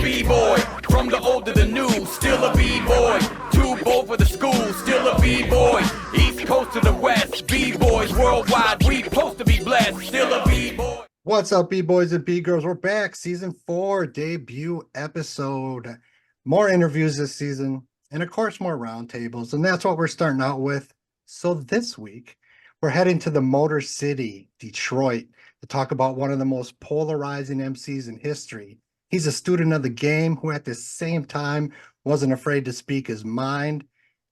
B-boy. From the old to the new, still a B-boy. Too bold for the school, still a B-boy. East coast to the west, B-boys worldwide. We supposed to be blessed, still a B-boy. What's up, B-boys and B-girls? We're back. Season 4 debut episode. More interviews this season. And of course, more roundtables. And that's what we're starting out with. So this week, we're heading to the Motor City, Detroit, to talk about one of the most polarizing MCs in history. He's a student of the game who at the same time wasn't afraid to speak his mind.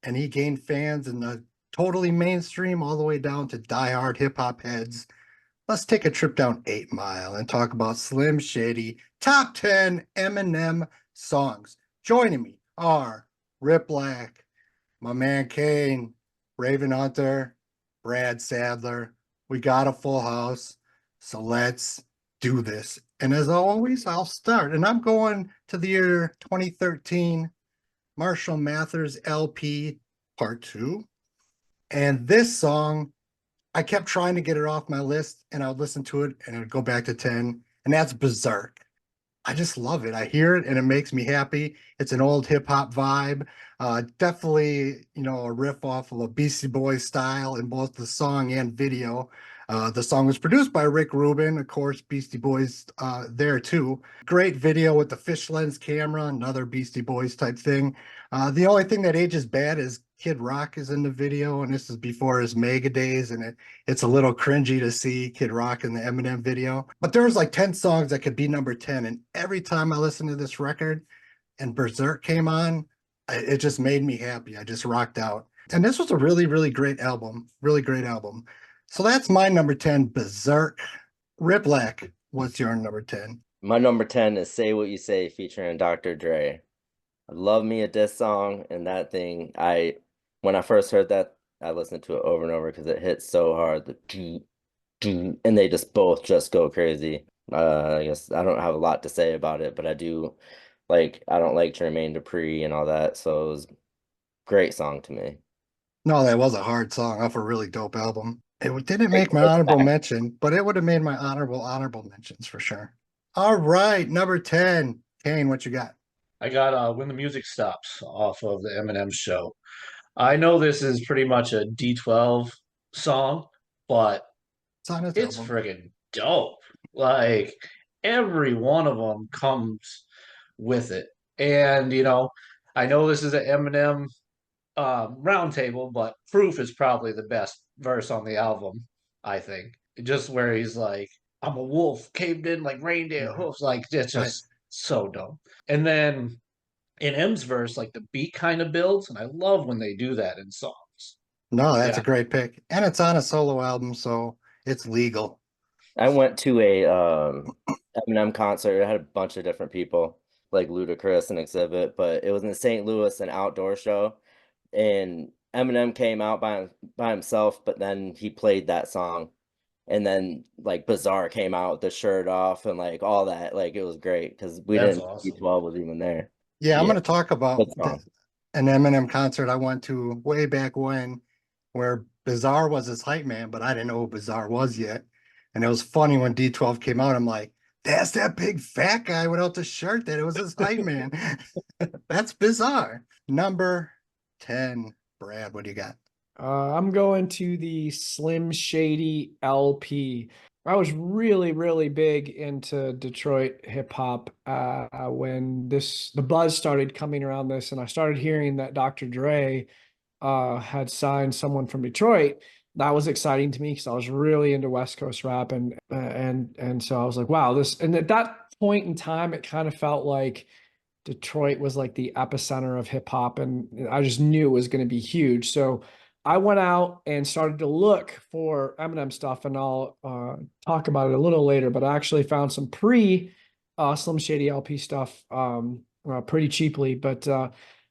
And he gained fans in the totally mainstream all the way down to diehard hip-hop heads. Let's take a trip down 8 Mile and talk about Slm Shady top 10 Eminem songs. Joining me are Riplak, my man Kane, Raven Hunter, Brad Sadler. We got a full house, so let's do this. And as always, I'll start. And I'm going to the year 2013, Marshall Mathers LP Part 2. And this song, I kept trying to get it off my list, and I would listen to it, and it would go back to 10, and that's Berserk. I just love it. I hear it, and it makes me happy. It's an old hip-hop vibe. Definitely, a riff off of a Beastie Boys style in both the song and video. The song was produced by Rick Rubin, of course, Beastie Boys there too. Great video with the fish lens camera, another Beastie Boys type thing. The only thing that ages bad is Kid Rock is in the video, and this is before his mega days, and it's a little cringy to see Kid Rock in the Eminem video. But there was like 10 songs that could be number 10, and every time I listened to this record and Berserk came on, it just made me happy. I just rocked out. And this was a really, really great album. Really great album. So that's my number 10, Berserk. Riplak, what's your number 10? My number 10 is Say What You Say featuring Dr. Dre. I love me a diss song, and that thing, when I first heard that, I listened to it over and over because it hits so hard. And they just both just go crazy. I guess I don't have a lot to say about it, but I don't like Jermaine Dupri and all that, so it was a great song to me. No, that was a hard song off a really dope album. It didn't make my honorable mention, but it would have made my honorable mentions for sure. All right, number 10. Kane, what you got? I got When the Music Stops off of the Eminem show. I know this is pretty much a D12 song, but it's friggin' dope. Like, every one of them comes with it. And, I know this is an Eminem roundtable, but Proof is probably the best verse on the album, I think. Just where he's like, I'm a wolf caved in like reindeer hoofs. Like, it's just so dope. And then in M's verse, like the beat kind of builds, and I love when they do that in songs. No, that's a great pick. And it's on a solo album, so it's legal. I went to a Eminem concert. It had a bunch of different people, like Ludacris and Exhibit, but it was in St. Louis, an outdoor show. And Eminem came out by himself, but then he played that song. And then like Bizarre came out with the shirt off and like all that. Like, it was great because awesome. D12 was even there. Yeah, I'm going to talk about an Eminem concert I went to way back when, where Bizarre was his hype man, but I didn't know who Bizarre was yet. And it was funny when D12 came out. I'm like, that's that big fat guy without the shirt. That it was his hype man. That's Bizarre. Number 10. Brad, what do you got? I'm going to the Slm Shady LP. I was really, really big into Detroit hip hop when the buzz started coming around this, and I started hearing that Dr. Dre had signed someone from Detroit. That was exciting to me because I was really into West Coast rap, and so I was like, wow, this. And at that point in time, it kind of felt like Detroit was like the epicenter of hip hop, and I just knew it was going to be huge. So I went out and started to look for Eminem stuff, and I'll talk about it a little later, but I actually found some Slm Shady LP stuff pretty cheaply. But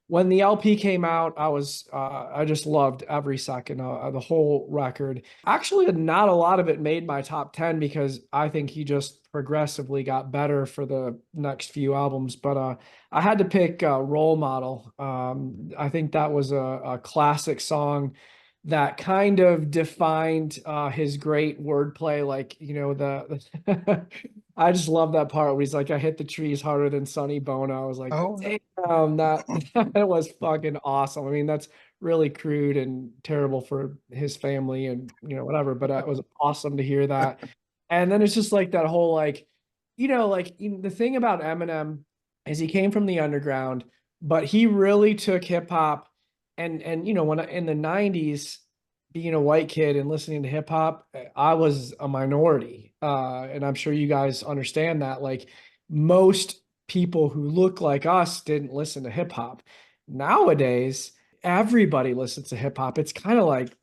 when the LP came out, I just loved every second of the whole record. Actually, not a lot of it made my top 10 because I think he just progressively got better for the next few albums. But I had to pick Role Model. I think that was a classic song. that kind of defined his great wordplay. Like, you know, the I just love that part where he's like, I hit the trees harder than Sonny Bono. I was like, Oh, damn, that was fucking awesome. I mean, that's really crude and terrible for his family and, you know, whatever, but it was awesome to hear that. And then it's just like that whole, like, you know, like the thing about Eminem is he came from the underground, but he really took hip hop and you know, when in the 90s, being a white kid and listening to hip hop, I was a minority. And I'm sure you guys understand that. Like, most people who look like us didn't listen to hip hop. Nowadays, everybody listens to hip hop. It's kind of like,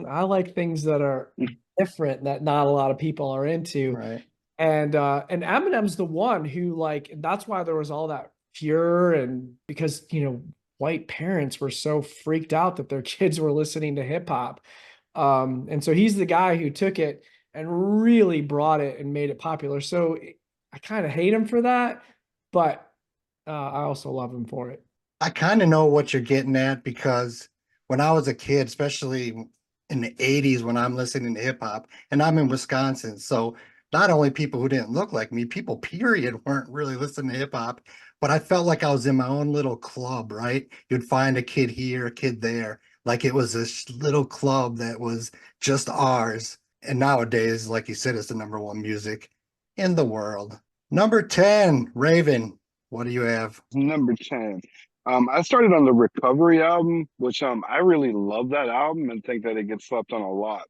I like things that are different that not a lot of people are into. right. And Eminem's the one who, like, that's why there was all that furor, and because, you know, white parents were so freaked out that their kids were listening to hip hop. And so he's the guy who took it and really brought it and made it popular. So I kind of hate him for that, but I also love him for it. I kind of know what you're getting at, because when I was a kid, especially in the 80s, when I'm listening to hip hop, and I'm in Wisconsin, so not only people who didn't look like me, people period weren't really listening to hip hop, but I felt like I was in my own little club, right? You'd find a kid here, a kid there, like it was this little club that was just ours. And nowadays, like you said, it's the number one music in the world. Number 10, Raven, what do you have? Number 10. I started on the Recovery album, which I really love that album and think that it gets slept on a lot.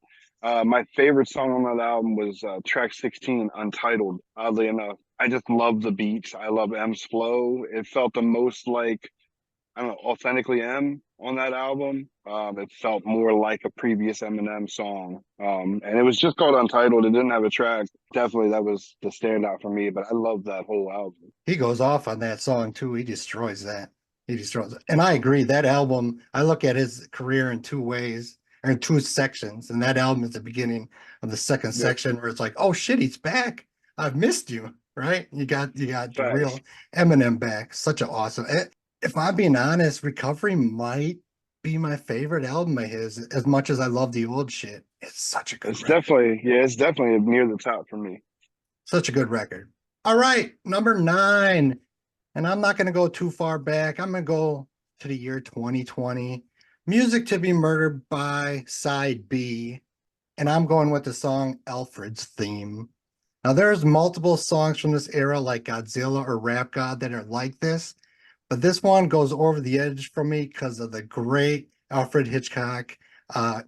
My favorite song on that album was track 16, Untitled. Oddly enough, I just love the beats. I love M's flow. It felt the most like, I don't know, authentically M on that album. It felt more like a previous Eminem song. And it was just called Untitled. It didn't have a track. Definitely that was the standout for me, but I love that whole album. He goes off on that song too. He destroys that. He destroys it. And I agree. That album, I look at his career in two ways, or in two sections. And that album is the beginning of the second section where it's like, oh shit, he's back. I've missed you. Right? You got the real Eminem back. Such an awesome. If I'm being honest, Recovery might be my favorite album of his, as much as I love the old shit. It's such a good It's record. definitely near the top for me. Such a good record. All right, number 9. And I'm not going to go too far back. I'm going to go to the year 2020. Music to Be Murdered by Side B. And I'm going with the song Alfred's Theme. Now, there's multiple songs from this era like Godzilla or Rap God that are like this, but this one goes over the edge for me because of the great Alfred Hitchcock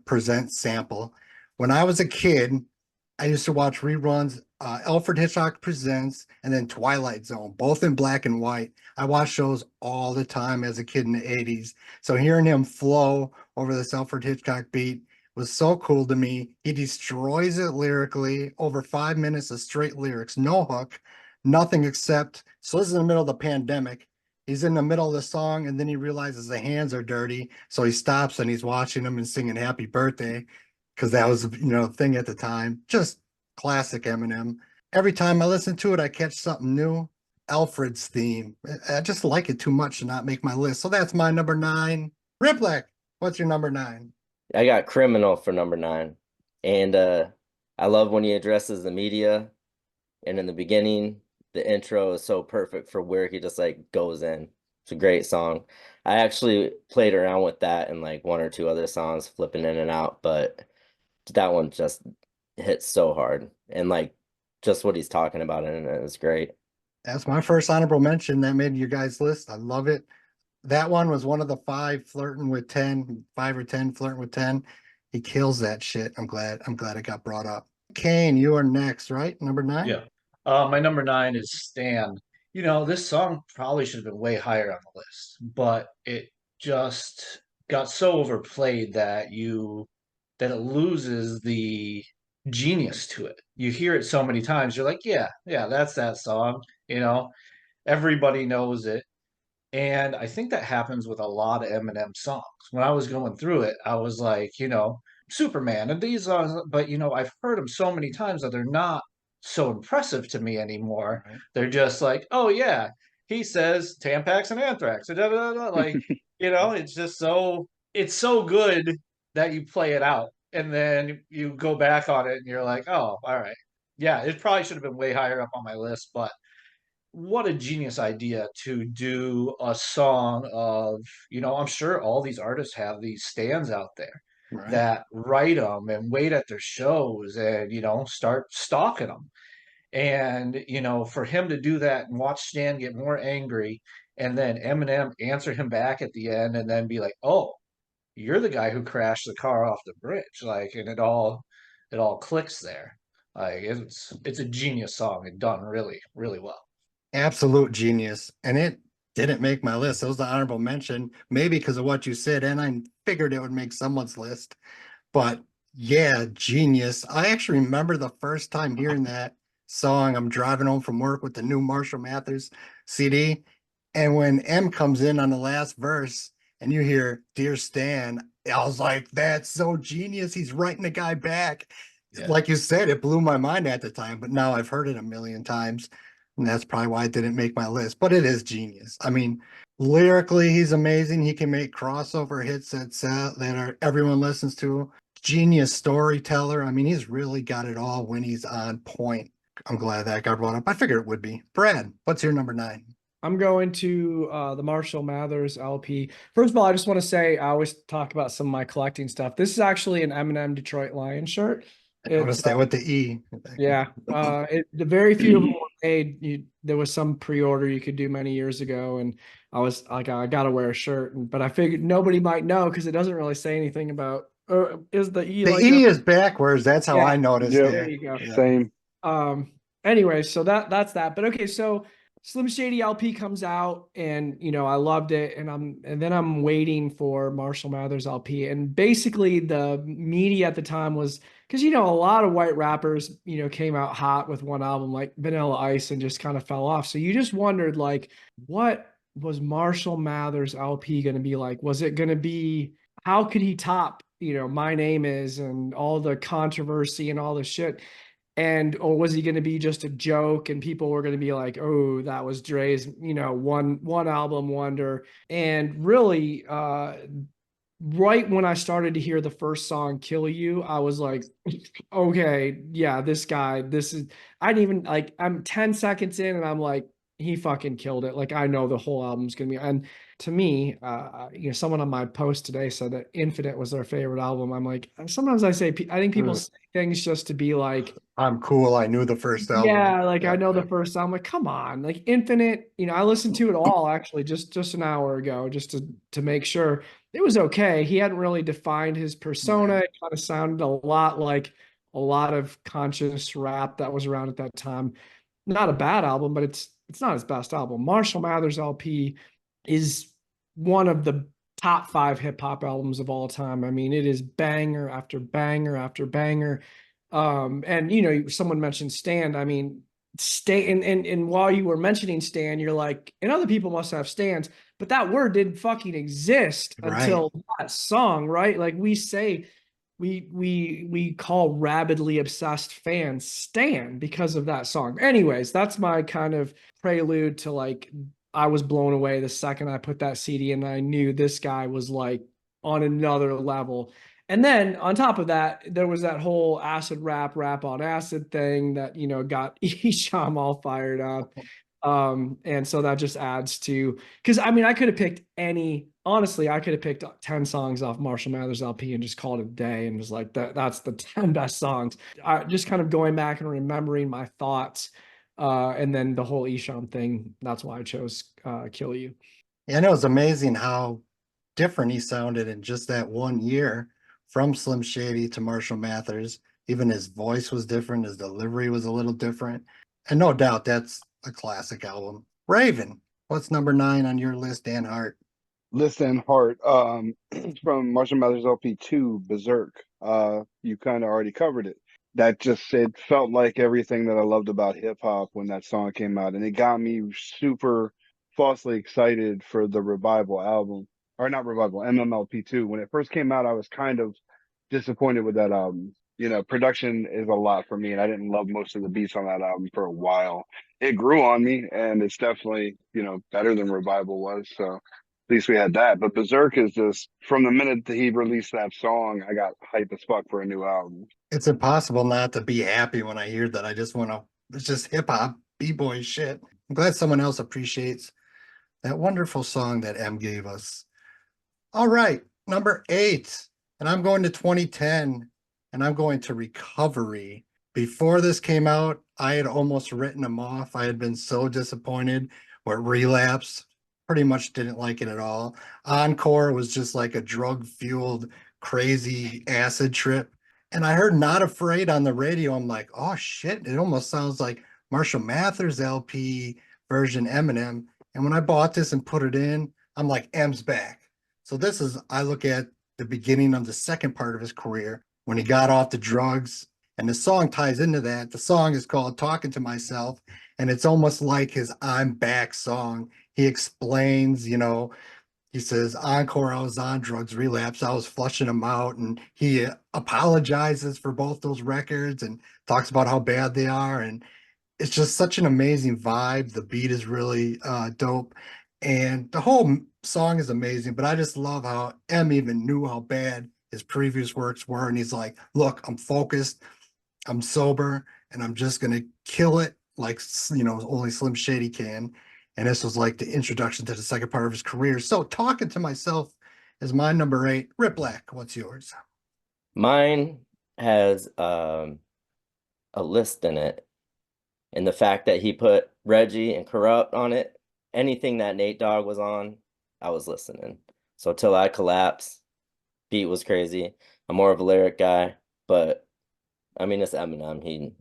present sample. When I was a kid, I used to watch reruns, Alfred Hitchcock Presents, and then Twilight Zone, both in black and white. I watched those all the time as a kid in the 80s. So hearing him flow over this Alfred Hitchcock beat was so cool to me. He destroys it lyrically, over 5 minutes of straight lyrics, no hook, nothing except, so this is in the middle of the pandemic. He's in the middle of the song and then he realizes the hands are dirty. So he stops and he's watching them and singing happy birthday, because that was, thing at the time. Just classic Eminem. Every time I listen to it, I catch something new. Alfred's Theme. I just like it too much to not make my list. So that's my number 9. Riplak, what's your number 9? I got Criminal for number 9. And I love when he addresses the media. And in the beginning, the intro is so perfect for where he just like goes in. It's a great song. I actually played around with that and like one or two other songs, flipping in and out, but that one just hits so hard. And like just what he's talking about in it is great. That's my first honorable mention that made your guys' list. I love it. That one was one of the 5 flirting with 10, 5 or 10 flirting with 10. He kills that shit. I'm glad it got brought up. Kane, you are next, right? Number 9? Yeah. My number 9 is Stand. You know, this song probably should have been way higher on the list, but it just got so overplayed that it loses the genius to it. You hear it so many times, you're like, yeah, that's that song. You know, everybody knows it. And I think that happens with a lot of Eminem songs. When I was going through it, I was like, Superman and these songs, but I've heard them so many times that they're not so impressive to me anymore. Right. They're just like, oh yeah, he says Tampax and Anthrax, like, it's just it's so good that you play it out and then you go back on it and you're like, oh, all right. Yeah, it probably should have been way higher up on my list, but what a genius idea to do a song of, I'm sure all these artists have these stands out there that write them and wait at their shows and, start stalking them. And, for him to do that and watch Stan get more angry and then Eminem answer him back at the end and then be like, oh, you're the guy who crashed the car off the bridge. Like, and it all clicks there. Like it's a genius song and done really, really well. Absolute genius. And it didn't make my list. It was the honorable mention, maybe because of what you said. And I figured it would make someone's list. But yeah, genius. I actually remember the first time hearing that song. I'm driving home from work with the new Marshall Mathers CD. And when M comes in on the last verse and you hear Dear Stan, I was like, that's so genius. He's writing the guy back. Yeah. Like you said, it blew my mind at the time, but now I've heard it a million times. And that's probably why it didn't make my list, but it is genius. I mean, lyrically, he's amazing. He can make crossover hits that everyone listens to. Genius storyteller. I mean, he's really got it all when he's on point. I'm glad that got brought up. I figured it would be. Brad, what's your number 9? I'm going to the Marshall Mathers LP. First of all, I just want to say, I always talk about some of my collecting stuff. This is actually an Eminem Detroit Lions shirt. I noticed that with the E. Yeah. The very few of them were made. There was some pre-order you could do many years ago. And I was like, I got to wear a shirt. But I figured nobody might know because it doesn't really say anything about, is the E the E is backwards. That's how I noticed it. There you go. Same. Anyway, so that's that. But okay, so Slm Shady LP comes out and, I loved it. And then I'm waiting for Marshall Mathers LP. And basically the media at the time was, because, a lot of white rappers, came out hot with one album like Vanilla Ice and just kind of fell off. So you just wondered, like, what was Marshall Mathers LP going to be like? Was it going to be, how could he top, My Name Is and all the controversy and all the shit? Or was he going to be just a joke and people were going to be like, oh, that was Dre's, one album wonder. And really, right when I started to hear the first song, Kill You, I was like, okay, yeah, I didn't even I'm 10 seconds in and I'm like, he fucking killed it. Like, I know the whole album's going to be, and to me, someone on my post today said that Infinite was their favorite album. I'm like, sometimes I think people say things just to be like, I'm cool. I knew the first album. Yeah, I know the first album. Like, come on, like Infinite. I listened to it all actually just an hour ago, just to make sure it was okay. He hadn't really defined his persona. It kind of sounded a lot like a lot of conscious rap that was around at that time. Not a bad album, but it's not his best album. Marshall Mathers LP is one of the top 5 hip hop albums of all time. I mean, it is banger after banger after banger. And someone mentioned Stan. I mean, and while you were mentioning Stan, you're like, and other people must have Stans, but that word didn't fucking exist until that song, right? Like we say, we call rabidly obsessed fans Stan because of that song. Anyways, that's my kind of prelude to like, I was blown away the second I put that CD in, and I knew this guy was like on another level. And then on top of that, there was that whole acid rap on acid thing that, got Esham all fired up. And so that just adds to, because I mean, I could have picked honestly, I could have picked 10 songs off Marshall Mathers LP and just called it a day and was like, that's the 10 best songs. Just kind of going back and remembering my thoughts. And then the whole Esham thing, that's why I chose Kill You. Yeah, and it was amazing how different he sounded in just that 1 year from Slm Shady to Marshall Mathers. Even his voice was different, his delivery was a little different. And no doubt that's a classic album. Raven, what's number 9 on your list, Dan Hart? List and Heart, from Marshall Mathers LP 2, Berserk. You kind of already covered it. It felt like everything that I loved about hip hop when that song came out, and it got me super falsely excited for the Revival album, or not Revival, MMLP2. When it first came out, I was kind of disappointed with that album. Production is a lot for me, and I didn't love most of the beats on that album for a while. It grew on me, and it's definitely, better than Revival was. So least we had that. But Berserk is just, from the minute that he released that song, I got hype as fuck for a new album. It's impossible not to be happy when I hear that. I just want to, it's just hip hop, b-boy shit. I'm glad someone else appreciates that wonderful song that M gave us. All right, number 8. And I'm going to 2010, and I'm going to Recovery. Before this came out, I had almost written them off. I had been so disappointed with Relapse. Pretty much didn't like it at all. Encore was just like a drug-fueled, crazy acid trip. And I heard Not Afraid on the radio. I'm like, oh shit, it almost sounds like Marshall Mathers LP version Eminem. And when I bought this and put it in, I'm like, M's back. So this is, I look at the beginning of the second part of his career when he got off the drugs. And the song ties into that. The song is called Talking to Myself. And it's almost like his I'm Back song. He explains, he says, Encore, I was on drugs, Relapse, I was flushing them out. And he apologizes for both those records and talks about how bad they are. And it's just such an amazing vibe. The beat is really dope. And the whole song is amazing, but I just love how M even knew how bad his previous works were. And he's like, look, I'm focused, I'm sober, and I'm just going to kill it like, only Slim Shady can. And this was like the introduction to the second part of his career. So Talking to Myself is my number 8. Riplak, what's yours? Mine has a list in it. And the fact that he put Reggie and Corrupt on it, anything that Nate Dogg was on, I was listening. So Till I Collapse, beat was crazy. I'm more of a lyric guy, but I mean, it's Eminem. He,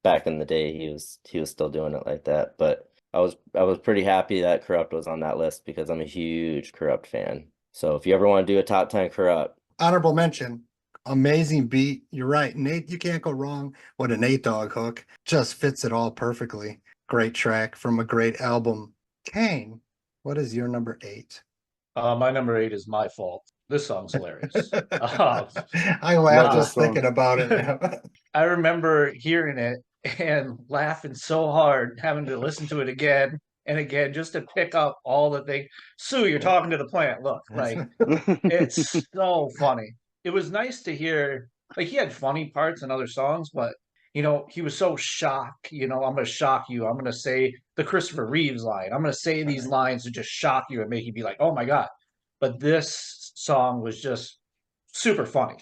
back in the day, he was still doing it like that. But I was pretty happy that Corrupt was on that list because I'm a huge Corrupt fan. So if you ever want to do a top 10 Corrupt, honorable mention. Amazing beat. You're right, Nate. You can't go wrong with a Nate Dogg hook. Just fits it all perfectly. Great track from a great album. Kane, what is your number 8? My number 8 is My Fault. This song's hilarious. I laughed just thinking about it. I remember hearing it and laughing so hard, having to listen to it again and again just to pick up all the things. Sue, you're talking to the plant. Look, it's so funny. It was nice to hear, he had funny parts in other songs, but he was so shocked. I'm going to shock you. I'm going to say the Christopher Reeves line. I'm going to say these lines to just shock you and make you be like, oh my God. But this song was just super funny.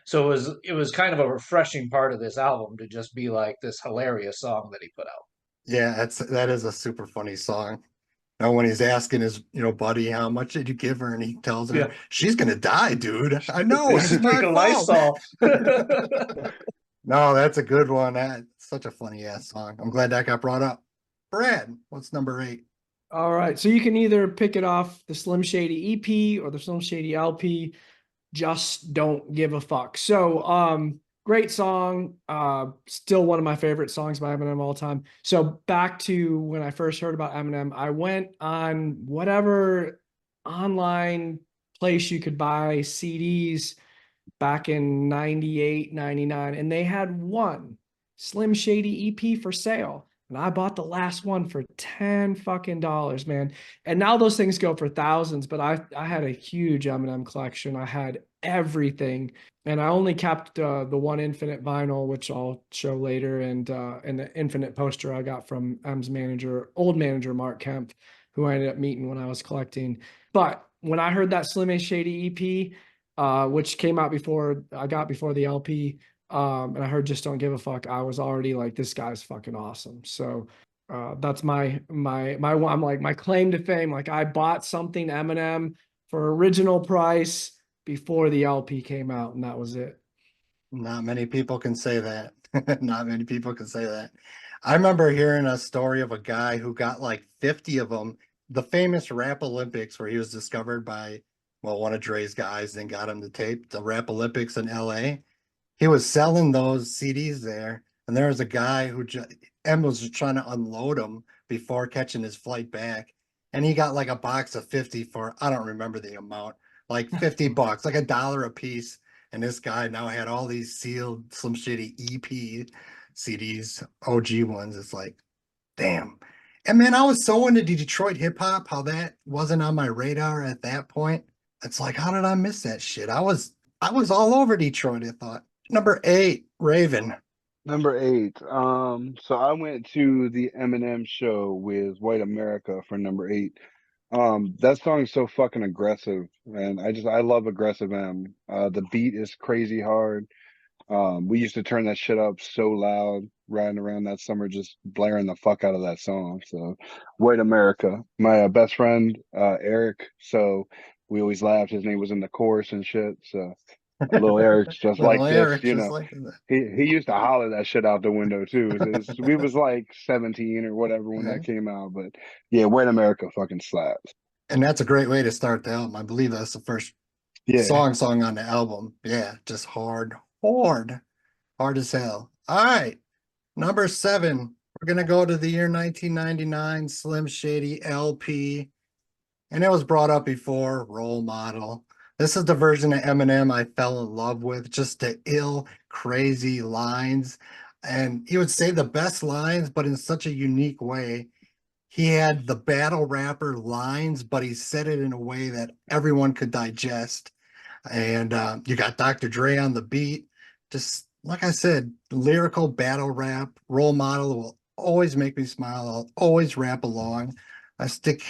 So it was kind of a refreshing part of this album to just be like this hilarious song that he put out. Yeah, that is a super funny song. When he's asking his, buddy, how much did you give her? And he tells her, she's going to die, dude. I know. It's my fault. No, that's a good one. That's such a funny ass song. I'm glad that got brought up. Brad, what's number 8? All right. So you can either pick it off the Slim Shady EP or the Slim Shady LP. Just Don't Give a Fuck. So, great song. Still one of my favorite songs by Eminem all time. So back to when I first heard about Eminem, I went on whatever online place you could buy CDs back in 98, 99, and they had one Slim Shady EP for sale. And I bought the last one for $10 fucking, man. And now those things go for thousands, but I had a huge Eminem collection. I had everything. And I only kept the one Infinite vinyl, which I'll show later, and the Infinite poster I got from M's old manager, Mark Kemp, who I ended up meeting when I was collecting. But when I heard that Slim Shady EP, which came out before the LP, and I heard Just Don't Give a Fuck, I was already like, this guy's fucking awesome. So that's my I'm like my claim to fame. Like, I bought something Eminem for original price before the LP came out, and that was it. Not many people can say that. Not many people can say that. I remember hearing a story of a guy who got like 50 of them, the famous Rap Olympics, where he was discovered by, one of Dre's guys, then got him to tape the Rap Olympics in LA. He was selling those CDs there, and there was a guy who M was just trying to unload them before catching his flight back, and he got like a box of 50 for, I don't remember the amount, like $50, like $1 a piece. And this guy now had all these sealed Slim Shady EP CDs, OG ones. It's like, damn. And man, I was so into Detroit hip hop, how that wasn't on my radar at that point. It's like, how did I miss that shit? I was all over Detroit, I thought. Number 8, Raven. Number 8. So I went to the Eminem show with White America for number 8. That song is so fucking aggressive, and I love aggressive M. The beat is crazy hard. We used to turn that shit up so loud riding around that summer, just blaring the fuck out of that song. So, White America. My best friend, Eric. So we always laughed. His name was in the chorus and shit. So, little Eric's just Little like this, Eric, just like that. He used to holler that shit out the window too. We was like 17 or whatever when Yeah. that came out, but yeah, White America fucking slaps. And that's a great way to start the album. I believe that's the first song on the album. Yeah, just hard as hell. All right, number 7. We're gonna go to the year 1999, Slim Shady LP, and it was brought up before. Role Model. This is the version of Eminem I fell in love with. Just the ill, crazy lines, and he would say the best lines, but in such a unique way. He had the battle rapper lines, but he said it in a way that everyone could digest. And you got Dr. Dre on the beat. Just like I said, lyrical battle rap. Role Model will always make me smile. I'll always rap along. I stick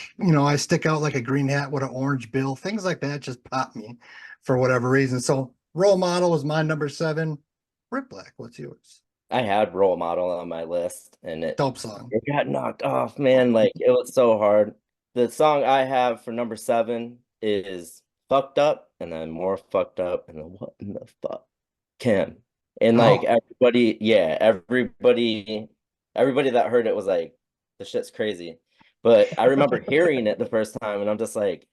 out like a green hat with an orange bill. Things like that just pop me for whatever reason. So Role Model was my number 7. Riplak, what's yours? I had Role Model on my list, and Dope song. it got knocked off, man. Like, it was so hard. The song I have for number 7 is Fucked Up, and then More Fucked Up, and then What in the Fuck, Kim. And like everybody that heard it was like, the shit's crazy. But I remember hearing it the first time, and I'm just like,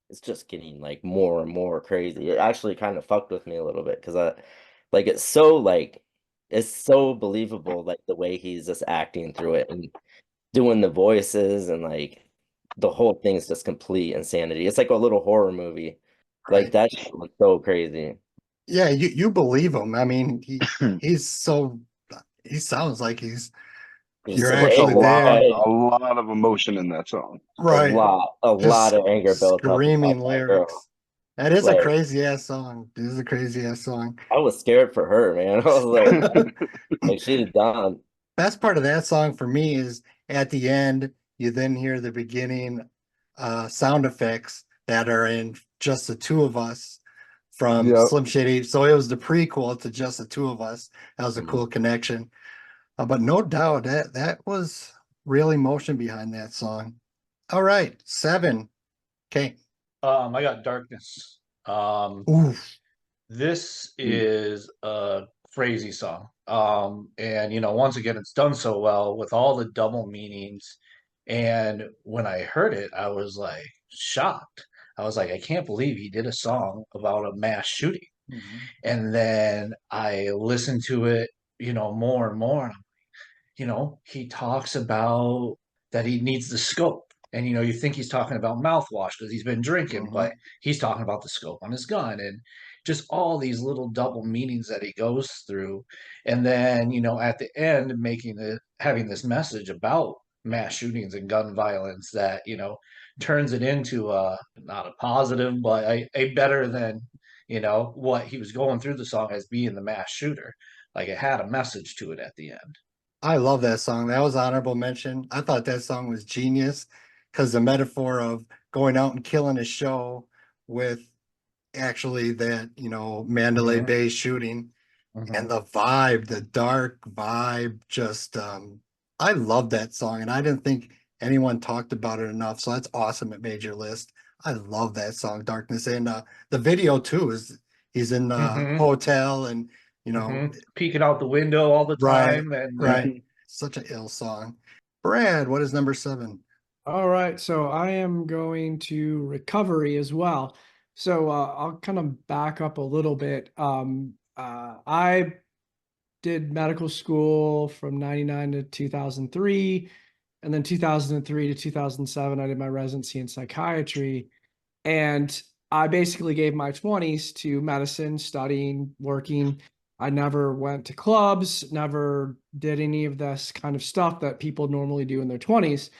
it's just getting like more and more crazy. It actually kind of fucked with me a little bit, because it's so believable, like the way he's just acting through it and doing the voices, and like the whole thing is just complete insanity. It's like a little horror movie. Right. Like, that shit was so crazy. Yeah, you believe him. I mean, he sounds like you're actually there. A lot of emotion in that song. Right. A lot of anger built up. Screaming lyrics. That is a Like, crazy ass song. It is a crazy ass song. I was scared for her, man. I was like, she's done. Best part of that song for me is at the end, you then hear the beginning sound effects that are in Just the Two of Us from Slim Shady. So it was the prequel to Just the Two of Us. That was a cool connection. But no doubt that was real emotion behind that song. All right, 7. Kane. I got Darkness. Oof. This is a crazy song. And once again, it's done so well with all the double meanings. And when I heard it, I was like shocked. I was like, I can't believe he did a song about a mass shooting. Mm-hmm. And then I listened to it, more and more. And he talks about that he needs the scope. And, you think he's talking about mouthwash because he's been drinking, but he's talking about the scope on his gun, and just all these little double meanings that he goes through. And then, at the end, having this message about mass shootings and gun violence that, turns it into not a positive, but a better than, what he was going through the song as being the mass shooter. Like, it had a message to it at the end. I love that song. That was honorable mention. I thought that song was genius because the metaphor of going out and killing a show with actually that, Mandalay Bay shooting and the vibe, the dark vibe, just I love that song, and I didn't think anyone talked about it enough. So that's awesome. It made your list. I love that song, Darkness. And the video too he's in the hotel and peeking out the window all the time. Right. Such an ill song. Brad, what is number 7? All right. So I am going to Recovery as well. So I'll kind of back up a little bit. I did medical school from 99 to 2003. And then 2003 to 2007, I did my residency in psychiatry. And I basically gave my 20s to medicine, studying, working. I never went to clubs, never did any of this kind of stuff that people normally do in their 20s.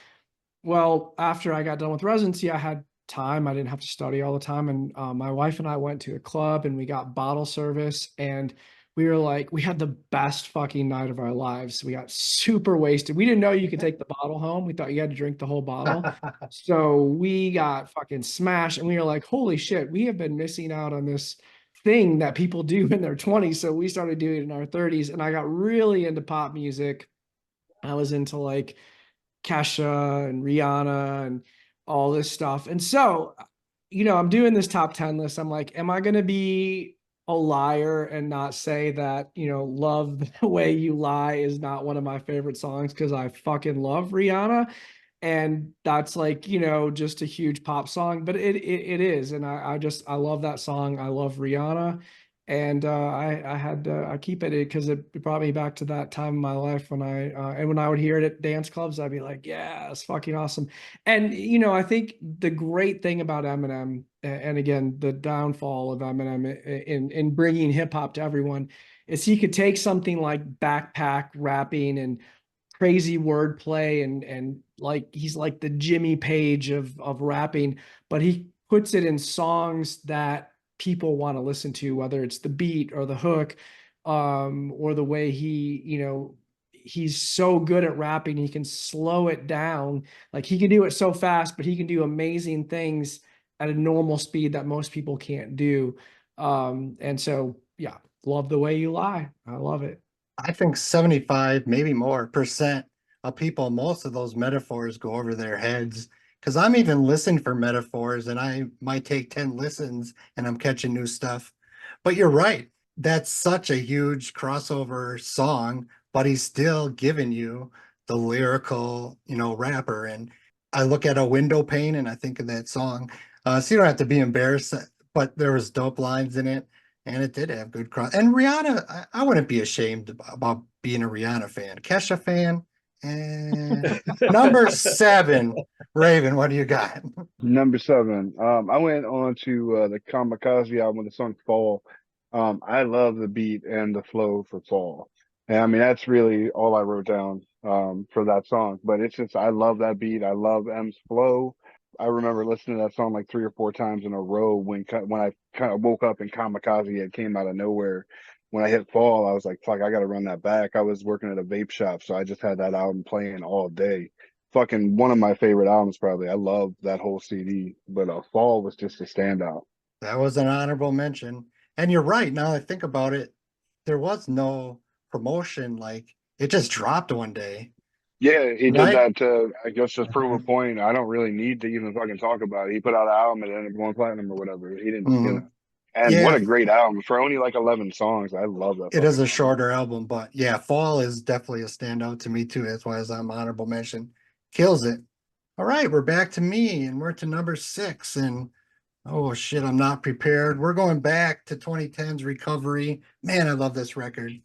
well, after I got done with residency, I had time. I didn't have to study all the time. And my wife and I went to a club and we got bottle service. And we were like, we had the best fucking night of our lives. We got super wasted. We didn't know you could take the bottle home. We thought you had to drink the whole bottle. So we got fucking smashed. And we were like, holy shit, we have been missing out on this thing that people do in their 20s. So we started doing it in our 30s. And I got really into pop music. I was into like Kesha and Rihanna and all this stuff. And so, I'm doing this top 10 list. I'm like, am I going to be a liar and not say that, Love the Way You Lie is not one of my favorite songs because I fucking love Rihanna. And that's like, just a huge pop song, but it is. And I love that song. I love Rihanna. And I keep it because it brought me back to that time in my life when when I would hear it at dance clubs, I'd be like, yeah, it's fucking awesome. And I think the great thing about Eminem, and again, the downfall of Eminem in bringing hip hop to everyone, is he could take something like backpack rapping and crazy wordplay and like he's like the Jimmy Page of rapping, but he puts it in songs that people want to listen to, whether it's the beat or the hook, or the way he's so good at rapping, he can slow it down. Like he can do it so fast, but he can do amazing things at a normal speed that most people can't do. And so, yeah, Love the Way You Lie. I love it. I think 75, maybe more percent of people, most of those metaphors go over their heads. Because I'm even listening for metaphors and I might take 10 listens and I'm catching new stuff. But you're right. That's such a huge crossover song, but he's still giving you the lyrical, rapper. And I look at a window pane and I think of that song. So you don't have to be embarrassed, but there was dope lines in it. And it did have good cross. And Rihanna, I wouldn't be ashamed about being a Rihanna fan. Kesha fan. And number 7, Raven, what do you got? Number 7. I went on to the Kamikaze album with the song Fall. I love the beat and the flow for Fall. And I mean, that's really all I wrote down for that song. But it's just, I love that beat. I love M's flow. I remember listening to that song like 3 or 4 times in a row when I kind of woke up and Kamikaze had came out of nowhere. When I hit Fall, I was like, fuck, I got to run that back. I was working at a vape shop, so I just had that album playing all day. Fucking one of my favorite albums, probably. I love that whole CD, but Fall was just a standout. That was an honorable mention. And you're right. Now I think about it, there was no promotion. Like it just dropped one day. Yeah, he did Right? that to, I guess, just prove a point. I don't really need to even fucking talk about it. He put out an album and ended up going platinum or whatever. He didn't, And what Yeah, a great album for only like 11 songs. I love that. it is a shorter album, but yeah, Fall is definitely a standout to me too. That's why it's on honorable mention. Kills it. All right, we're back to me and we're to number 6. And oh shit, I'm not prepared. We're going back to 2010's Recovery. Man, I love this record.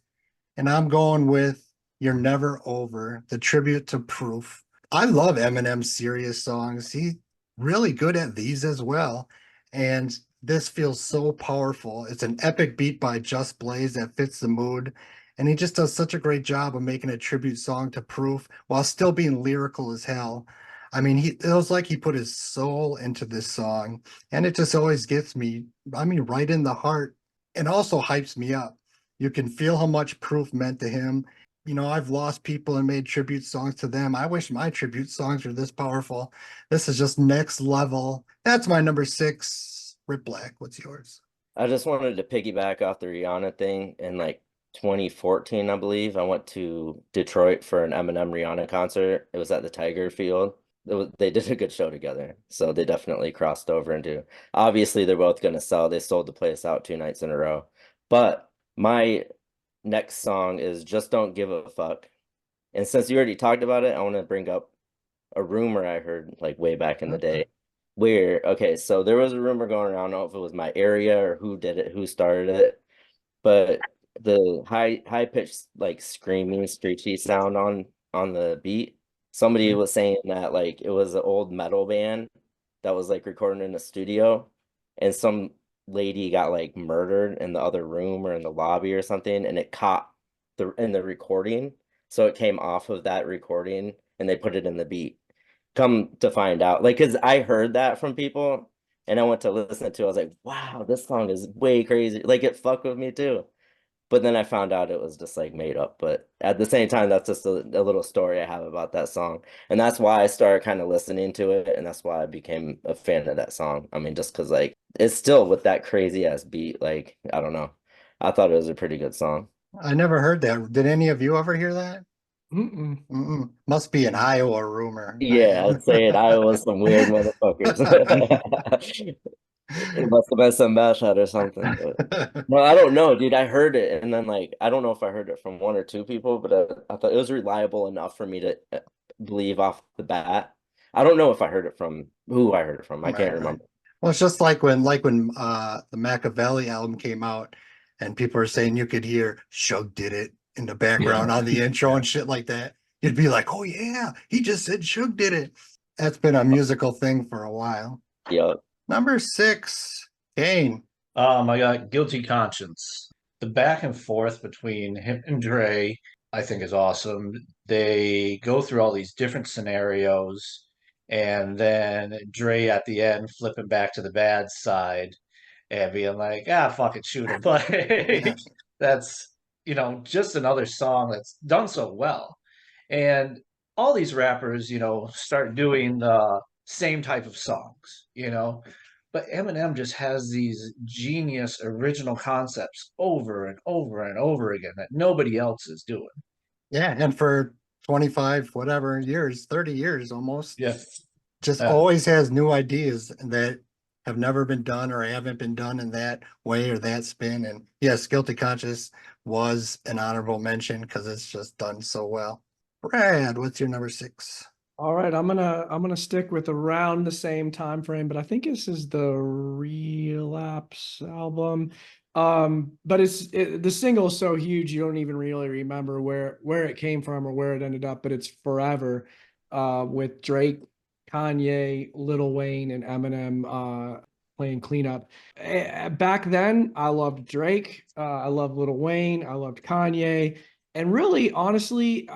And I'm going with You're Never Over, the tribute to Proof. I love Eminem's serious songs. He's really good at these as well. And this feels so powerful. It's an epic beat by Just Blaze that fits the mood. And he just does such a great job of making a tribute song to Proof while still being lyrical as hell. I mean, it was like he put his soul into this song, and it just always gets me, right in the heart, and also hypes me up. You can feel how much Proof meant to him. I've lost people and made tribute songs to them. I wish my tribute songs were this powerful. This is just next level. That's my number 6. Riplak, what's yours? I just wanted to piggyback off the Rihanna thing. In like 2014, I believe, I went to Detroit for an Eminem Rihanna concert. It was at the Tiger Field. They did a good show together, so they definitely crossed over into. Obviously, they're both going to sell. They sold the place out 2 nights in a row. But my next song is Just Don't Give a Fuck. And since you already talked about it, I want to bring up a rumor I heard like way back in the day. Okay, so there was a rumor going around. I don't know if it was my area or who did it, who started it, but the high pitched like screaming screechy sound on the beat. Somebody was saying that like it was an old metal band that was like recording in a studio, and some lady got like murdered in the other room or in the lobby or something, and it caught in the recording, so it came off of that recording and they put it in the beat. come to find out, like, because I heard that from people and I went to listen to it, I was like, wow, this song is way crazy. Like, it fucked with me too. But then I found out it was just like made up. But at the same time, that's just a little story I have about that song. And that's why I started kind of listening to it. And that's why I became a fan of that song. I mean, just because like it's still with that crazy ass beat. Like, I don't know. I thought it was a pretty good song. I never heard that. Did any of you ever hear that? Mm-mm. Mm-mm. Must be an Iowa rumor. Yeah, I'd say it. I was some weird motherfuckers. It must have been some mashup or something. But no, I don't know, dude. I heard it, and then like I don't know if I heard it from one or two people, but I thought it was reliable enough for me to believe off the bat. I don't know if I heard it from who I heard it from. I can't Right, right. remember. Well, it's just like when the Machiavelli album came out and people are saying you could hear Shug did it in the background on the intro and shit like that. You'd be like, oh yeah, he just said Shug did it. That's been a musical thing for a while. Yeah. Number 6, Kane. I got Guilty Conscience. The back and forth between him and Dre, I think, is awesome. They go through all these different scenarios, and then Dre at the end flipping back to the bad side and being like, ah, fuck it, shoot him. Like, that's, just another song that's done so well. And all these rappers, start doing the same type of songs, but Eminem just has these genius original concepts over and over and over again that nobody else is doing. Yeah, and for 25 whatever years, 30 years almost, Yeah. just always has new ideas that have never been done or haven't been done in that way or that spin. And yes, Guilty Conscious was an honorable mention because it's just done so well. Brad, what's your number 6? All right, I'm gonna stick with around the same time frame, but I think this is the Relapse album. But the single is so huge you don't even really remember where it came from or where it ended up, but it's Forever, with Drake, Kanye, Lil Wayne, and Eminem playing cleanup. Back then, I loved Drake, I loved Lil Wayne, I loved Kanye. And really, honestly,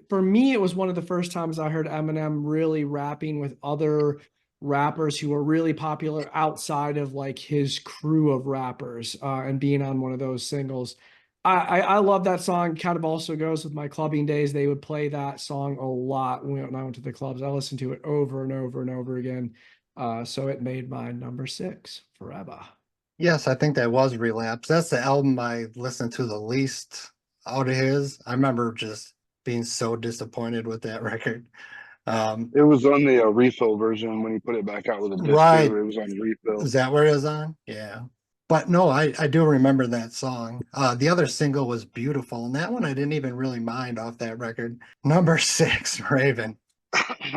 for me, it was one of the first times I heard Eminem really rapping with other rappers who were really popular outside of like his crew of rappers, and being on one of those singles. I love that song. Kind of also goes with my clubbing days. They would play that song a lot when I went to the clubs. I listened to it over and over and over again. So it made my number 6 forever. Yes, I think that was Relapse. That's the album I listened to the least out of his. I remember just being so disappointed with that record. It was on the refill version when he put it back out with a disc. Right. It was on refill. Is that where it was on? Yeah. But no, I do remember that song. The other single was Beautiful, and that one I didn't even really mind off that record. Number 6, Raven.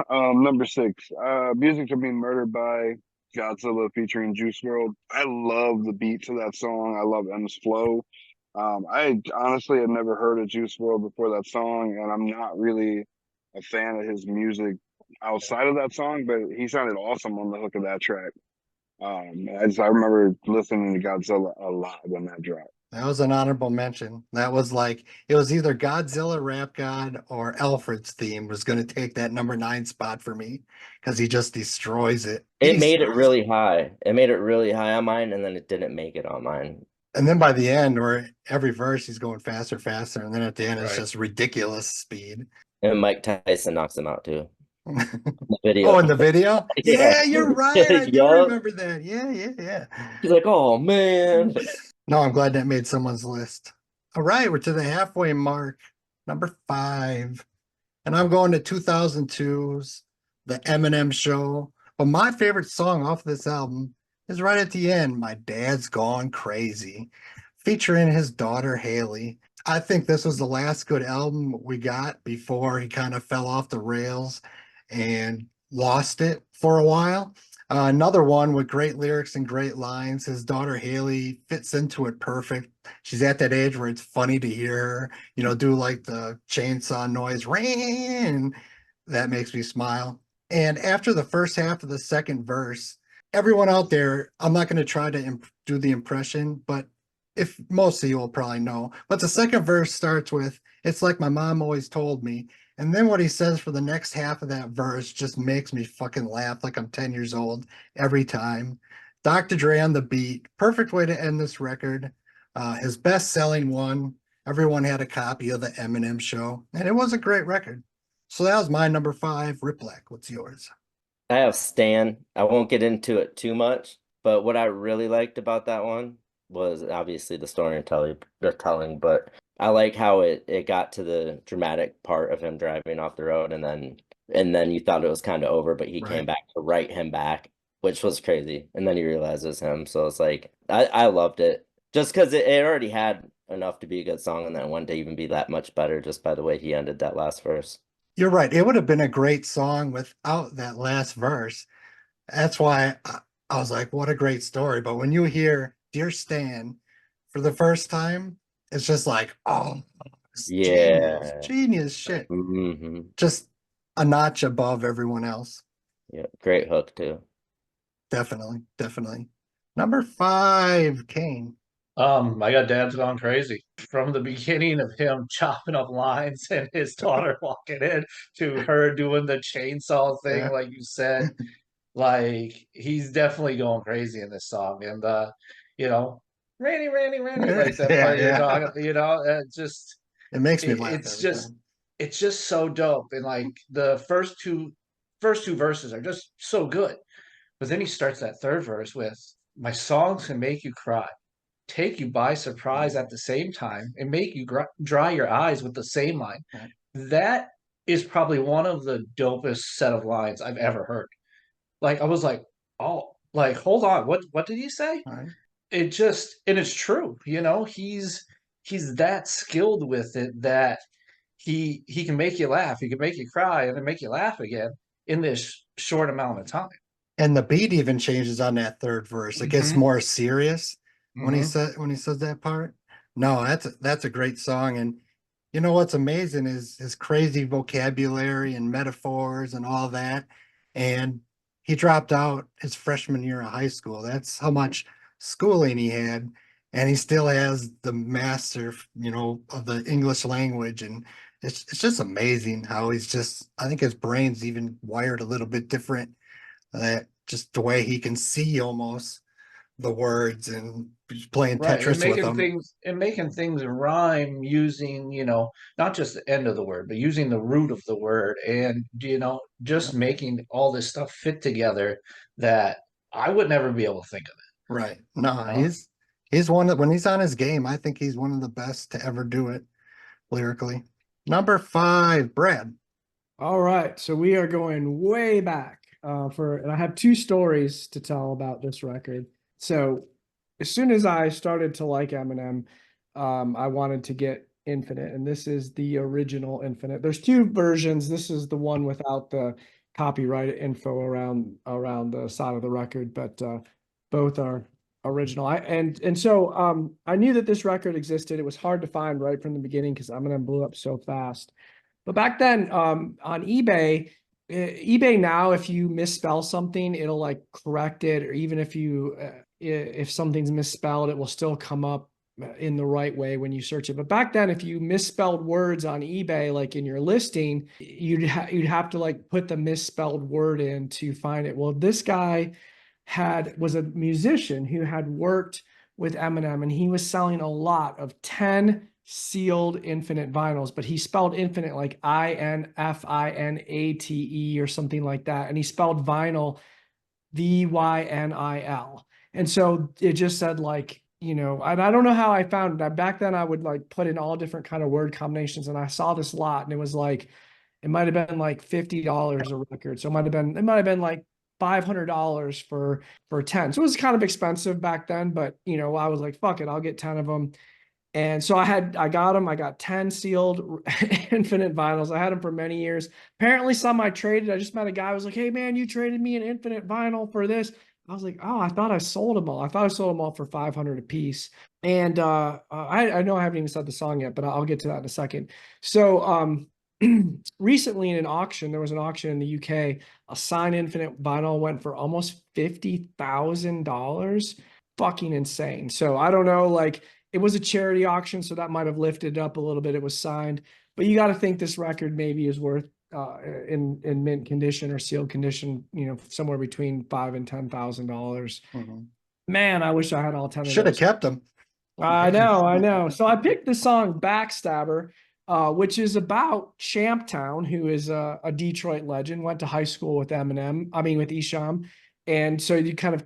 Number 6, Music to Be Murdered by Godzilla featuring Juice WRLD. I love the beat to that song. I love M's flow. I honestly had never heard of Juice WRLD before that song, and I'm not really a fan of his music outside of that song, but he sounded awesome on the hook of that track. I remember listening to Godzilla a lot when that dropped. That was an honorable mention. That was like, it was either Godzilla Rap God or Alfred's theme was going to take that number 9 spot for me because he just destroys it. It made it really high. It made it really high on mine, and then it didn't make it on mine. And then by the end, where every verse he's going faster, faster, and then at the end it's just ridiculous speed. And Mike Tyson knocks him out too. The video. Oh, in the video? Yeah, you're right. I do remember that. Yeah. He's like, oh man. No, I'm glad that made someone's list. All right, we're to the halfway mark. Number 5. And I'm going to 2002's The Eminem Show. But my favorite song off this album is right at the end, My Dad's Gone Crazy, featuring his daughter Haley. I think this was the last good album we got before he kind of fell off the rails and lost it for a while. Another one with great lyrics and great lines. His daughter Haley fits into it perfect. She's at that age where it's funny to hear her, do like the chainsaw noise, ring. That makes me smile. And after the first half of the second verse, everyone out there, I'm not going to try to do the impression, but if most of you will probably know, but the second verse starts with, It's like my mom always told me. And then what he says for the next half of that verse just makes me fucking laugh like I'm 10 years old every time. Dr. Dre on the beat, perfect way to end this record. His best-selling one. Everyone had a copy of the Eminem show, and it was a great record. So that was my number 5, Riplak. What's yours? I have Stan. I won't get into it too much, but what I really liked about that one was obviously the story they're telling, but I like how it got to the dramatic part of him driving off the road, and then you thought it was kind of over, but he came back to write him back, which was crazy. And then you realize it was him. So it's like I loved it just because it already had enough to be a good song, and then one to even be that much better just by the way he ended that last verse. You're right. It would have been a great song without that last verse. That's why I was like, what a great story. But when you hear Dear Stan for the first time, it's just like, oh, it's Yeah. genius shit. Mm-hmm. Just a notch above everyone else. Yeah, great hook too. Definitely. Number 5, Kane. I got Dad's Gone Crazy. From the beginning of him chopping up lines and his daughter walking in to her doing the chainsaw thing, Yeah. like you said, like he's definitely going crazy in this song. And you know, Randy, like that part you're talking, it makes me laugh it's every just time. it's just so dope. And like the first two verses are just so good. But then he starts that third verse with my songs can make you cry, take you by surprise at the same time, and make you dry your eyes with the same line. Right. That is probably one of the dopest set of lines I've ever heard. Like I was like, oh, like hold on, what did he say? Right. It just and it's true, he's that skilled with it that he can make you laugh, he can make you cry, and then make you laugh again in this short amount of time. And the beat even changes on that third verse. It gets Mm-hmm. more serious when he Mm-hmm. says that part. No, that's a great song. And you know what's amazing is his crazy vocabulary and metaphors and all that. And he dropped out his freshman year of high school. That's how much schooling he had. And he still has the master, of the English language. And it's just amazing how I think his brain's even wired a little bit different, that just the way he can see almost the words and just playing Right, Tetris with them. and making things rhyme using, not just the end of the word, but using the root of the word, and just making all this stuff fit together that I would never be able to think of it. Right. No, Uh, he's one that when he's on his game, I think he's one of the best to ever do it lyrically. Number 5, Brad. All right, so we are going way back and I have 2 stories to tell about this record. So as soon as I started to like Eminem, I wanted to get Infinite, and this is the original Infinite. There's 2 versions. This is the one without the copyright info around the side of the record, but both are original. So I knew that this record existed. It was hard to find right from the beginning because Eminem blew up so fast. But back then, on eBay now, if you misspell something, it'll like correct it, or even if something's misspelled, it will still come up in the right way when you search it. But back then, if you misspelled words on eBay, like in your listing, you'd have to like put the misspelled word in to find it. Well, this guy was a musician who had worked with Eminem, and he was selling a lot of 10 sealed Infinite vinyls, but he spelled Infinite like INFINATE or something like that. And he spelled vinyl VYNIL. And so it just said like, and I don't know how I found it. Back then I would like put in all different kind of word combinations, and I saw this lot, and it was like, it might have been like $50 a record. So it might have been like $500 for 10. So it was kind of expensive back then, but I was like, fuck it, I'll get 10 of them. And so I got them. I got 10 sealed Infinite vinyls. I had them for many years. Apparently some I traded. I just met a guy who was like, hey man, you traded me an Infinite vinyl for this. I was like, oh, I thought I sold them all. I thought I sold them all for 500 a piece. And I know I haven't even said the song yet, but I'll get to that in a second. So recently in an auction, there was an auction in the UK, a signed Infinite vinyl went for almost $50,000. Fucking insane. So I don't know, like, It was a charity auction, so that might have lifted it up a little bit. It was signed, but you got to think this record maybe is worth in mint condition or sealed condition, somewhere between $5,000 and $10,000. Man, I wish I had all 10 of those. Should have kept them. I know. So I picked the song Backstabber, which is about Champtown, who is a Detroit legend, went to high school with with Isham. And so you kind of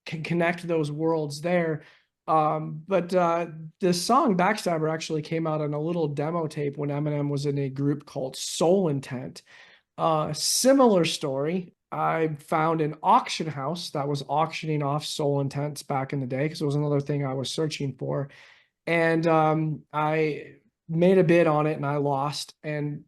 can connect those worlds there. But the song Backstabber actually came out on a little demo tape when Eminem was in a group called Soul Intent. Similar story. I found an auction house that was auctioning off Soul Intents back in the day, because it was another thing I was searching for. And I made a bid on it and I lost. And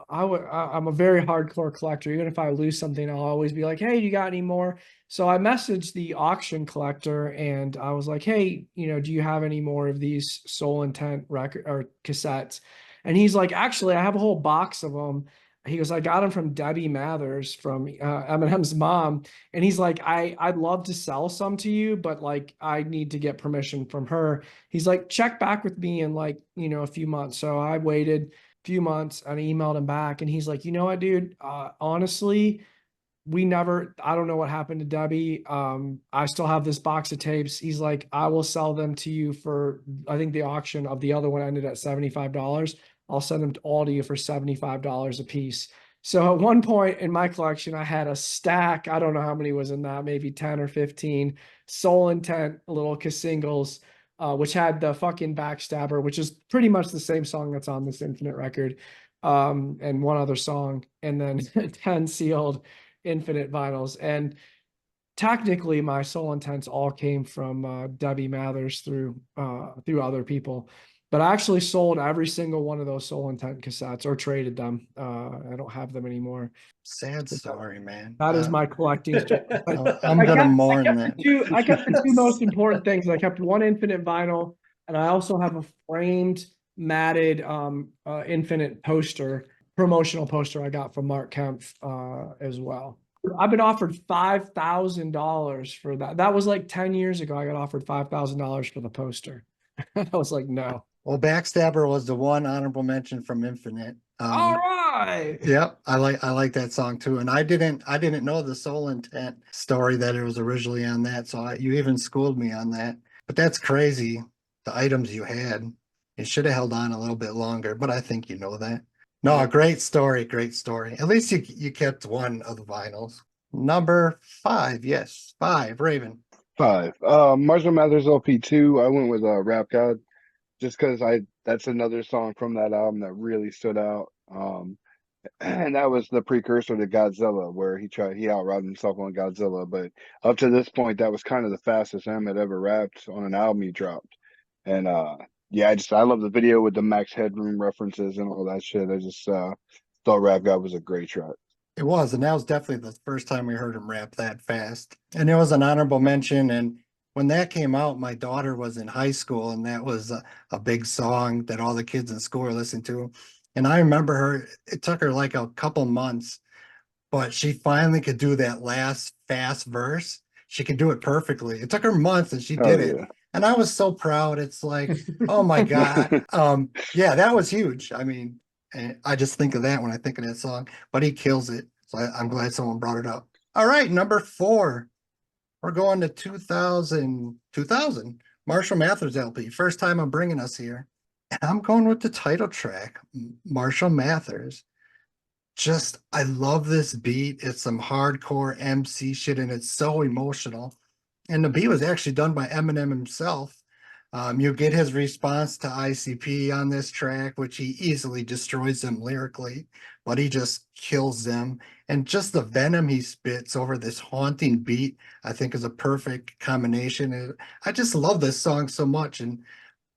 I'm a very hardcore collector. Even if I lose something, I'll always be like, hey, you got any more? So I messaged the auction collector and I was like, hey, do you have any more of these Soul Intent record or cassettes? And he's like, actually, I have a whole box of them. He goes, I got them from Debbie Mathers, from Eminem's mom. And he's like, I'd love to sell some to you, but like, I need to get permission from her. He's like, check back with me in like, a few months. So I waited a few months and I emailed him back and he's like, you know what, dude, honestly, I don't know what happened to Debbie. I still have this box of tapes. He's like, I will sell them to you for, I think the auction of the other one ended at $75. I'll send them all to you for $75 a piece. So at one point in my collection, I had a stack. I don't know how many was in that, maybe 10 or 15 Soul Intent little singles, which had the fucking Backstabber, which is pretty much the same song that's on this Infinite record, and one other song, and then 10 sealed Infinite vinyls. And technically my Soul Intents all came from Debbie Mathers through other people. But I actually sold every single one of those Soul Intent cassettes or traded them. I don't have them anymore. Sad story, man. That is my collecting story. I'm going to mourn that. I kept the two most important things. I kept one Infinite vinyl, and I also have a framed, matted Infinite poster, promotional poster I got from Mark Kempf as well. I've been offered $5,000 for that. That was like 10 years ago. I got offered $5,000 for the poster. I was like, no. Well, Backstabber was the one honorable mention from Infinite. All right. Yep, I like that song too. And I didn't know the Soul Intent story, that it was originally on that. So you even schooled me on that. But that's crazy. The items you had, you should have held on a little bit longer. But I think you know that. No, great story, great story. At least you kept one of the vinyls. Number 5, yes, 5, Raven. 5. Marshall Mathers LP2. I went with Rap God, just because that's another song from that album that really stood out. And that was the precursor to Godzilla, where he outrun himself on Godzilla. But up to this point, that was kind of the fastest M had ever rapped on an album he dropped. And I love the video with the Max Headroom references and all that shit. I just thought Rap God was a great track. It was, and that was definitely the first time we heard him rap that fast. And it was an honorable mention. And when that came out, my daughter was in high school, and that was a big song that all the kids in school were listening to. And I remember it took her like a couple months, but she finally could do that last fast verse. She could do it perfectly. It took her months, and she did it. And I was so proud. It's like, oh my God. Yeah, that was huge. I mean, and I just think of that when I think of that song, but he kills it. So I'm glad someone brought it up. All right, number 4. We're going to 2000, Marshall Mathers LP. First time I'm bringing us here. And I'm going with the title track, Marshall Mathers. I love this beat. It's some hardcore MC shit, and it's so emotional. And the beat was actually done by Eminem himself. You get his response to ICP on this track, which he easily destroys them lyrically, but he just kills them. And just the venom he spits over this haunting beat, I think, is a perfect combination. And I just love this song so much, and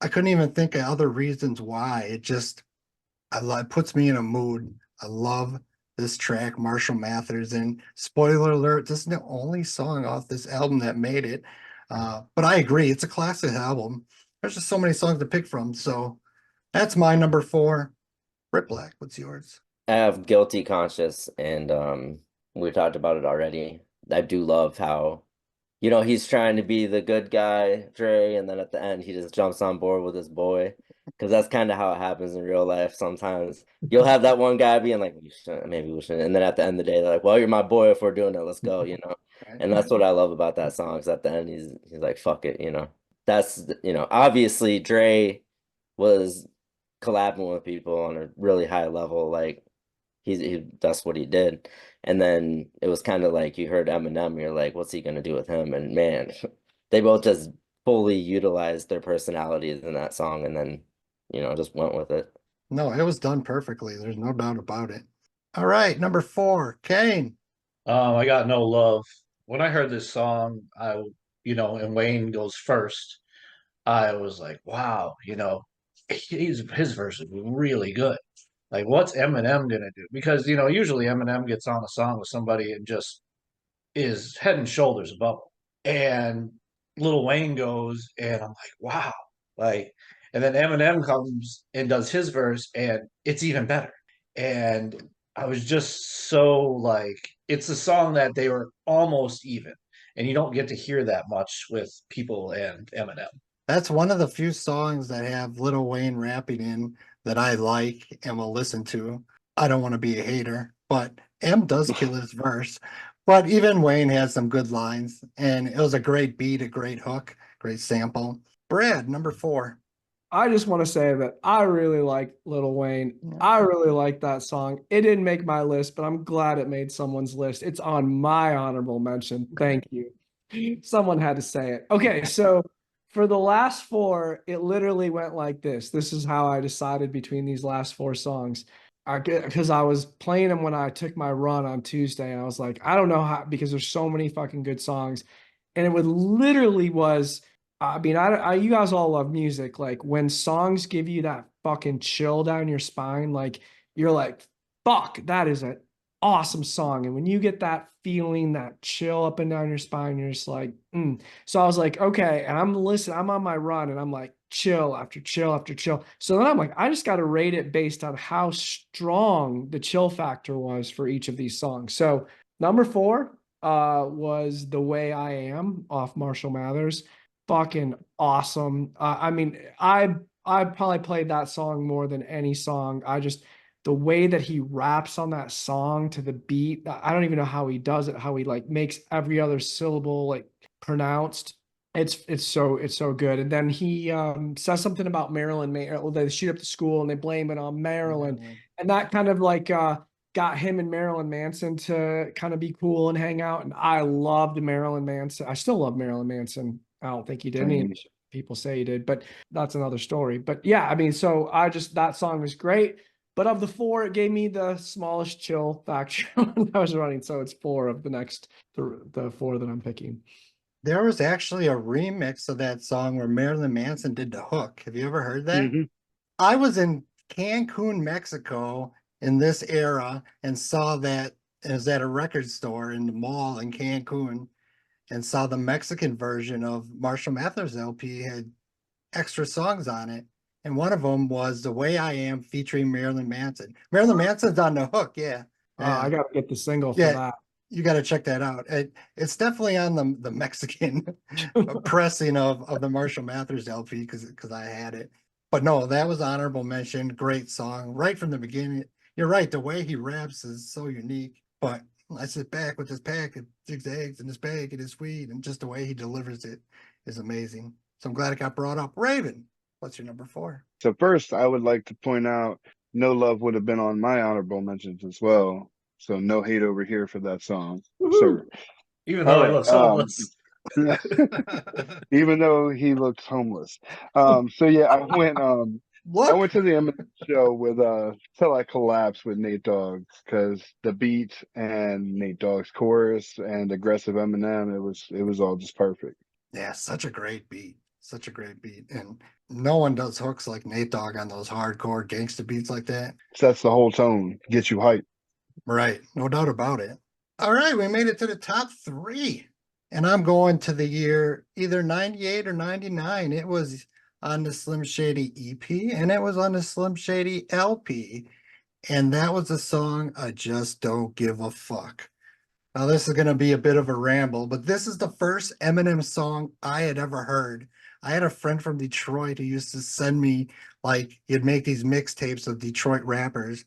I couldn't even think of other reasons why. It puts me in a mood. I love this track, Marshall Mathers. And spoiler alert, this is the only song off this album that made it. But I agree, it's a classic album. There's just so many songs to pick from. So that's my number 4. Riplak, what's yours? I have Guilty Conscious, and we talked about it already. I do love how you know, he's trying to be the good guy, Dre, and then at the end he just jumps on board with his boy. Because that's kind of how it happens in real life sometimes. You'll have that one guy being like, we shouldn't, maybe we shouldn't. And then at the end of the day, they're like, well, you're my boy if we're doing it, let's go, you know? Right. And that's what I love about that song, is at the end he's like, fuck it, you know? That's, you know, obviously Dre was collabing with people on a really high level. Like that's what he did. And then it was kind of like you heard Eminem, you're like, what's he gonna do with him? And man, they both just fully utilized their personalities in that song, and then, you know, just went with it. No, it was done perfectly. There's no doubt about it. All right, number 4, Kane. I got no love. When I heard this song, and Wayne goes first, I was like, wow, his verse is really good. Like, what's Eminem gonna do? Because, usually Eminem gets on a song with somebody and just is head and shoulders above him. And Lil Wayne goes, and I'm like, wow. Like, and then Eminem comes and does his verse, and it's even better. And I was just so like, it's a song that they were almost even. And you don't get to hear that much with people and Eminem. That's one of the few songs that have Lil Wayne rapping in that I like and will listen to. I don't want to be a hater, but M does kill his verse. But even Wayne has some good lines, and it was a great beat, a great hook, great sample. Brad, number 4. I just want to say that I really like Lil Wayne. I really like that song. It didn't make my list, but I'm glad it made someone's list. It's on my honorable mention. Thank you. Someone had to say it. Okay, so for the last 4, it literally went like this. This is how I decided between these last 4 songs. Because I was playing them when I took my run on Tuesday, and I was like, I don't know how, because there's so many fucking good songs. And it would literally was, I mean, you guys all love music. Like when songs give you that fucking chill down your spine, like you're like, fuck, that is an awesome song. And when you get that feeling, that chill up and down your spine, you're just like, mm. So I was like, okay. And I'm on my run and I'm like, chill after chill after chill. So then I'm like, I just got to rate it based on how strong the chill factor was for each of these songs. So number 4 was The Way I Am off Marshall Mathers. Fucking awesome. I mean, I probably played that song more than any song. The way that he raps on that song to the beat, I don't even know how he does it, how he like makes every other syllable like pronounced. It's so good. And then he says something about Maryland. They shoot up the school and they blame it on Maryland. And that kind of like got him and Marilyn Manson to kind of be cool and hang out. And I loved Marilyn Manson. I still love Marilyn Manson. I don't think he did. Any people say he did, but that's another story. But yeah, I mean, so that song was great. But of the 4, it gave me the smallest chill factor when I was running. So it's 4 of the 4 that I'm picking. There was actually a remix of that song where Marilyn Manson did the hook. Have you ever heard that? Mm-hmm. I was in Cancun, Mexico in this era and saw that. It was at a record store in the mall in Cancun and saw the Mexican version of Marshall Mathers LP had extra songs on it. And one of them was The Way I Am featuring Marilyn Manson. Marilyn Manson's on the hook, yeah. I got to get the single for that. You got to check that out. It's definitely on the Mexican pressing of the Marshall Mathers LP because I had it. But no, that was honorable mention. Great song right from the beginning. You're right. The way he raps is so unique. But I sit back with this pack of 6 eggs in this bag. It is sweet, and just the way he delivers it is amazing. So I'm glad it got brought up. Raven, what's your number 4? So first, I would like to point out No Love would have been on my honorable mentions as well. So no hate over here for that song, sir. Even though he looks homeless. Even though he looks homeless. So yeah, I went to the Eminem show with Till I Collapse with Nate Dogg, because the beat and Nate Dogg's chorus and aggressive Eminem, it was all just perfect. Yeah, such a great beat. Such a great beat. And no one does hooks like Nate Dogg on those hardcore gangster beats like that. Sets the whole tone, gets you hyped. Right. No doubt about it. All right. We made it to the top 3. And I'm going to the year either 98 or 99. It was on the Slm Shady EP and it was on the Slm Shady LP. And that was the song I Just Don't Give a Fuck. Now, this is going to be a bit of a ramble, but this is the first Eminem song I had ever heard. I had a friend from Detroit who used to send me, like, he'd make these mixtapes of Detroit rappers.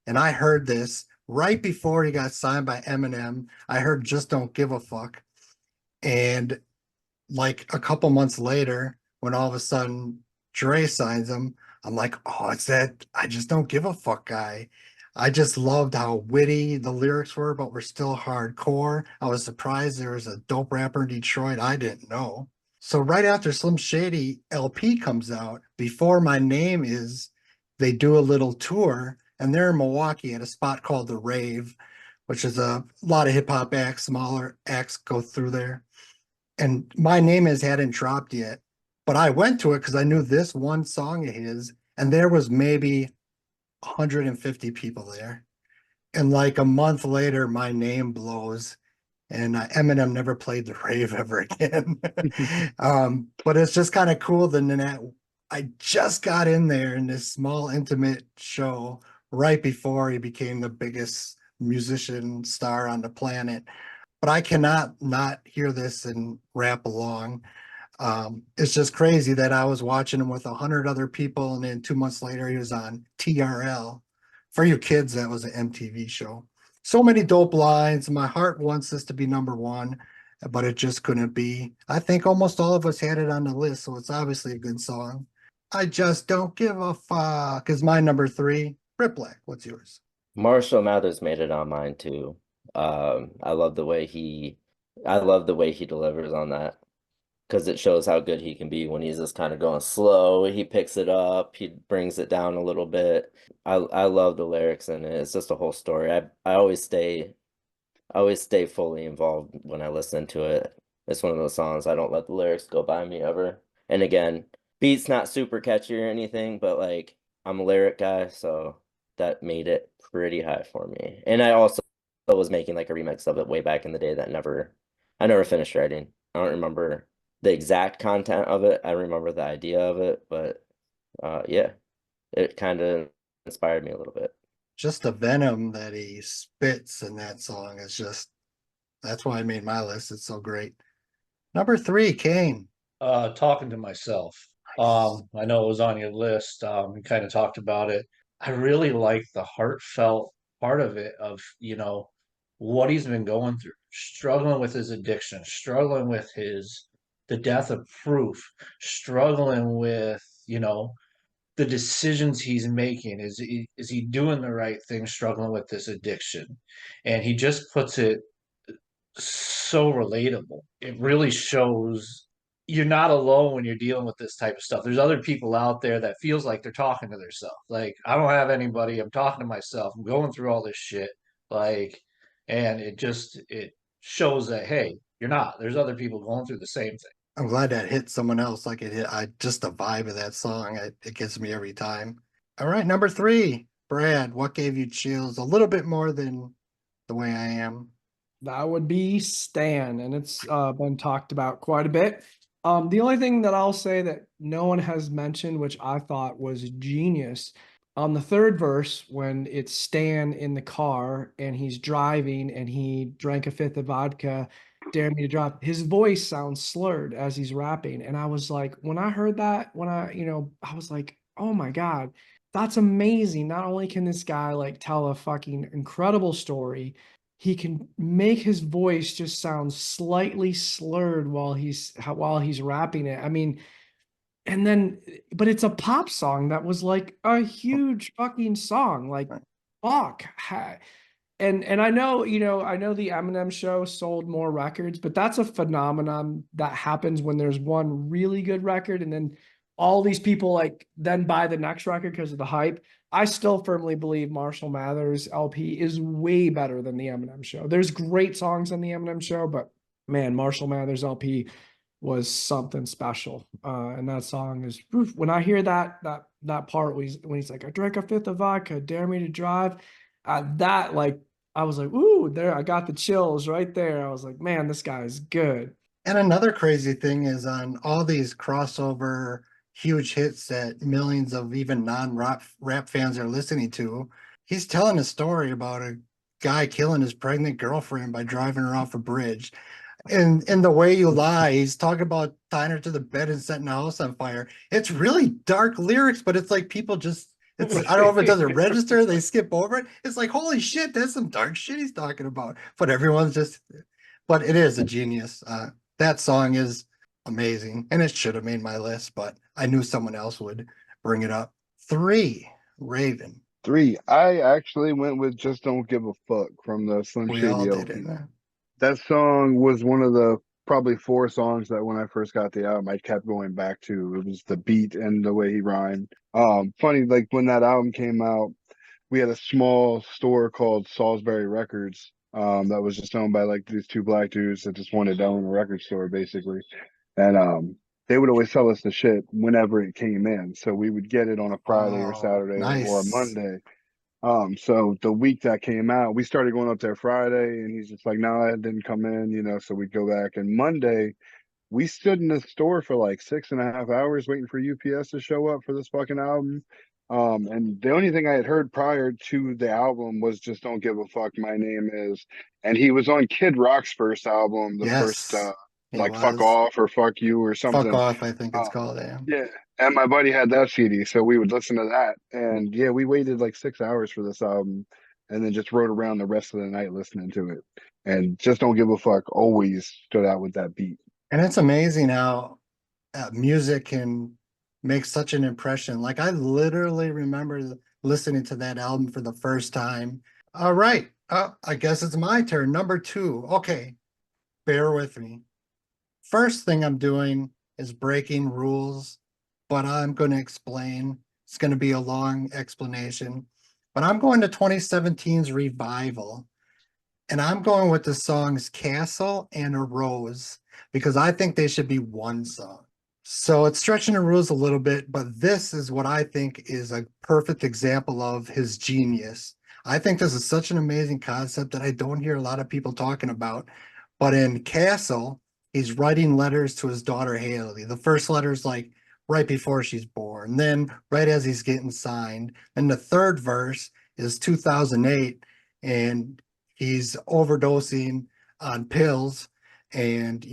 And I heard this right before he got signed by Eminem. I heard Just Don't Give a Fuck. And like a couple months later, when all of a sudden Dre signs him, I'm like, oh, it's that I Just Don't Give a Fuck guy. I just loved how witty the lyrics were, but were still hardcore. I was surprised there was a dope rapper in Detroit I didn't know. So right after Slim Shady LP comes out, Before My Name Is, they do a little tour, and they're in Milwaukee at a spot called the Rave, which is a lot of hip hop acts, smaller acts go through there. And My Name Is hadn't dropped yet, but I went to it because I knew this one song of his, and there was maybe 150 people there. And like a month later, My Name blows, and Eminem never played the Rave ever again. But it's just kind of cool that I just got in there in this small, intimate show right before he became the biggest musician star on the planet. But I cannot not hear this and rap along. It's just crazy that I was watching him with 100 other people, and then 2 months later he was on TRL. For you kids, that was an MTV show. So many dope lines. My heart wants this to be number one, but it just couldn't be. I think almost all of us had it on the list, so it's obviously a good song. I Just Don't Give a Fuck is my number three. Riplak, what's yours? Marshall Mathers made it on mine too. I love the way I love the way he delivers on that because it shows how good he can be when he's just kind of going slow. He picks it up, he brings it down a little bit. I love the lyrics in it. It's just a whole story. I always stay fully involved when I listen to it. It's one of those songs I don't let the lyrics go by me ever. And again, beat's not super catchy or anything, but like I'm a lyric guy, so that made it pretty high for me. And I also was making like a remix of it way back in the day that I never finished writing. I don't remember the exact content of it. I remember the idea of it, but yeah, it kind of inspired me a little bit. Just the venom that he spits in that song is just, that's why I made my list. It's so great. Number three, Kane. Talking to myself. I know it was on your list. We kind of talked about it. I really like the heartfelt part of it, of, what he's been going through, struggling with his addiction, struggling with the death of Proof, struggling with, the decisions he's making. Is he doing the right thing, struggling with this addiction? And he just puts it so relatable. It really shows you're not alone when you're dealing with this type of stuff. There's other people out there that feels like they're talking to themselves. Like, I don't have anybody. I'm talking to myself. I'm going through all this shit. Like, and it shows that, hey, you're not. There's other people going through the same thing. I'm glad that hit someone else like it hit. Just the vibe of that song, it gets me every time. All right, number three, Brad, what gave you chills a little bit more than The Way I Am? That would be Stan, and it's been talked about quite a bit. The only thing that I'll say that no one has mentioned, which I thought was genius, on the third verse, when it's Stan in the car and he's driving and he drank a fifth of vodka, dare me to drop, his voice sounds slurred as he's rapping. And I was like, when I heard that, I was like, oh my God, that's amazing. Not only can this guy like tell a fucking incredible story, he can make his voice just sound slightly slurred while he's rapping it. I mean, and then, but it's a pop song that was like a huge fucking song. Like, fuck. And I know, I know the Eminem show sold more records, but that's a phenomenon that happens when there's one really good record and then all these people like then buy the next record because of the hype. I still firmly believe Marshall Mathers LP is way better than the Eminem show. There's great songs on the Eminem show, but man, Marshall Mathers LP was something special. And that song is, when I hear that part when he's like, I drank a fifth of vodka, dare me to drive. That like, I was like, ooh, there, I got the chills right there. I was like, man, this guy is good. And another crazy thing is on all these crossover huge hits that millions of even non-rap fans are listening to, he's telling a story about guy killing his pregnant girlfriend by driving her off a bridge. And in The Way You Lie, he's talking about tying her to the bed and setting the house on fire. It's really dark lyrics, but it's like people just, it's, I don't know if it doesn't register, they skip over it. It's like, holy shit, that's some dark shit he's talking about. But everyone's just, but it is a genius. That song is amazing, and it should have made my list, but I knew someone else would bring it up. 3, Raven. 3, I actually went with Just Don't Give a Fuck from the Slim We Shady all did LP. it. That song was one of the probably 4 songs that when I first got the album, I kept going back to. It was the beat and the way he rhymed. Funny, like when that album came out, we had a small store called Salisbury Records, that was just owned by like these 2 black dudes that just wanted to own a record store basically. And they would always sell us the shit whenever it came in. So we would get it on a Friday or Saturday or a Nice. Monday. So the week that came out, we started going up there Friday, and he's just like, no, it didn't come in, so we'd go back. And Monday, we stood in the store for like 6.5 hours waiting for UPS to show up for this fucking album. And the only thing I had heard prior to the album was Just Don't Give a Fuck, My Name Is. And he was on Kid Rock's first album, the first, Yes, he like Fuck was. Off or Fuck You or Fuck something. Off, I think it's Uh, called. Yeah. yeah. And my buddy had that CD, so we would listen to that. And yeah, we waited like 6 hours for this album and then just rode around the rest of the night listening to it. And Just Don't Give a Fuck always stood out with that beat. And it's amazing how music can make such an impression. Like I literally remember listening to that album for the first time. All right. I guess it's my turn. Number 2. Okay. Bear with me. First thing I'm doing is breaking rules, but I'm going to explain. It's going to be a long explanation, but I'm going to 2017's Revival, and I'm going with the songs Castle and A Rose because I think they should be one song. So it's stretching the rules a little bit, but this is what I think is a perfect example of his genius. I think this is such an amazing concept that I don't hear a lot of people talking about. But in Castle, he's writing letters to his daughter Haley. The first letter is like right before she's born, then right as he's getting signed. And the third verse is 2008, and he's overdosing on pills and,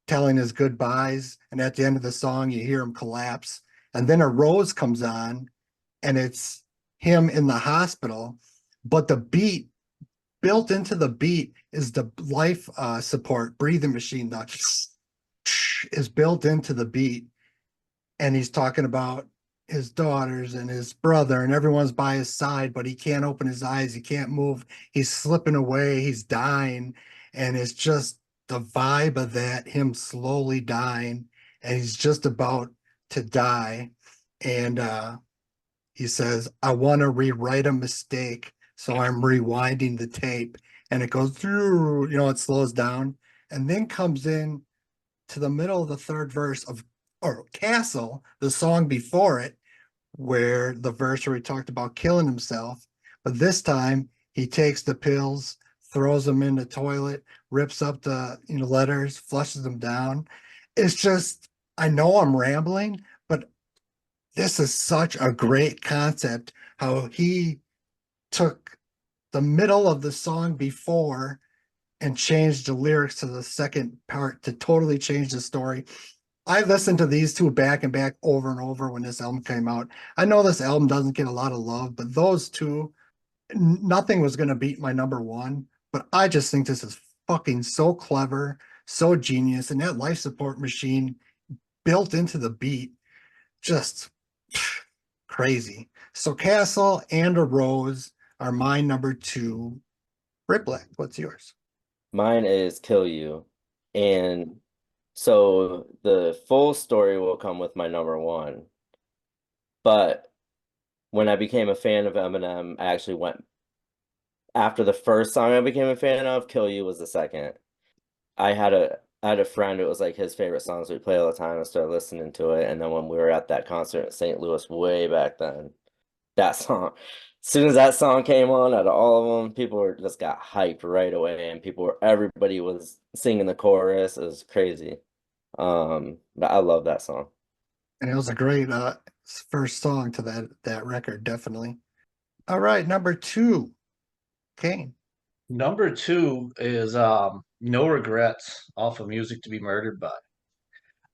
telling his goodbyes. And at the end of the song, you hear him collapse. And then A Rose comes on, and it's him in the hospital. But the beat, built into the beat, is the life support breathing machine that is built into the beat. And he's talking about his daughters and his brother, and everyone's by his side, but he can't open his eyes. He can't move. He's slipping away. He's dying. And it's just the vibe of that, him slowly dying, and he's just about to die. And he says, I want to rewrite a mistake, so I'm rewinding the tape. And it goes through, it slows down, and then comes in to the middle of the third verse of or Castle, the song before it, where the verse where he talked about killing himself. But this time he takes the pills, throws them in the toilet, rips up the letters, flushes them down. It's just, I know I'm rambling, but this is such a great concept, how he took the middle of the song before and changed the lyrics to the second part to totally change the story. I listened to these two back and back over and over when this album came out. I know this album doesn't get a lot of love, but those two, nothing was going to beat my number 1. But I just think this is fucking so clever, so genius. And that life support machine built into the beat, just crazy. So Castle and A Rose are my number 2. Riplak, what's yours? Mine is Kill You. And so the full story will come with my number 1. But when I became a fan of Eminem, I actually went after the first song I became a fan of, Kill You was the second. I had a friend, it was like his favorite songs we play all the time. I started listening to it, and then when we were at that concert in St. Louis way back then, that song, as soon as that song came on, out of all of them, just got hyped right away, and everybody was singing the chorus. It was crazy. But I love that song. And it was a great first song to that record, definitely. All right, number 2, Kane. Number two is No Regrets off of Music to Be Murdered By.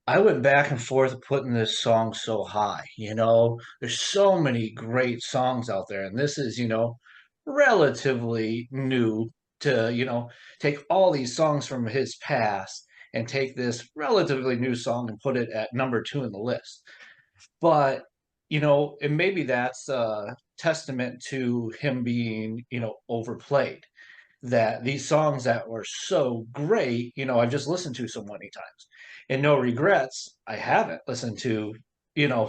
I went back and forth putting this song so high. There's so many great songs out there, and this is, relatively new to, take all these songs from his past and take this relatively new song and put it at number two in the list. But, and maybe that's a testament to him being, overplayed, that these songs that were so great, I've just listened to so many times. And No Regrets, I haven't listened to,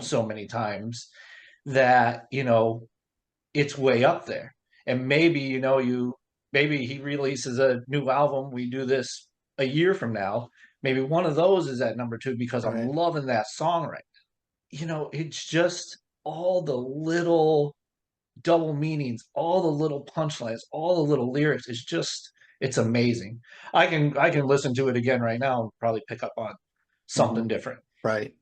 so many times that, it's way up there. And maybe, maybe he releases a new album, we do this a year from now. Maybe one of those is at number two because I'm loving that song right now. It's just all the little double meanings, all the little punchlines, all the little lyrics. It's amazing. I can listen to it again right now and probably pick up on something different. Right.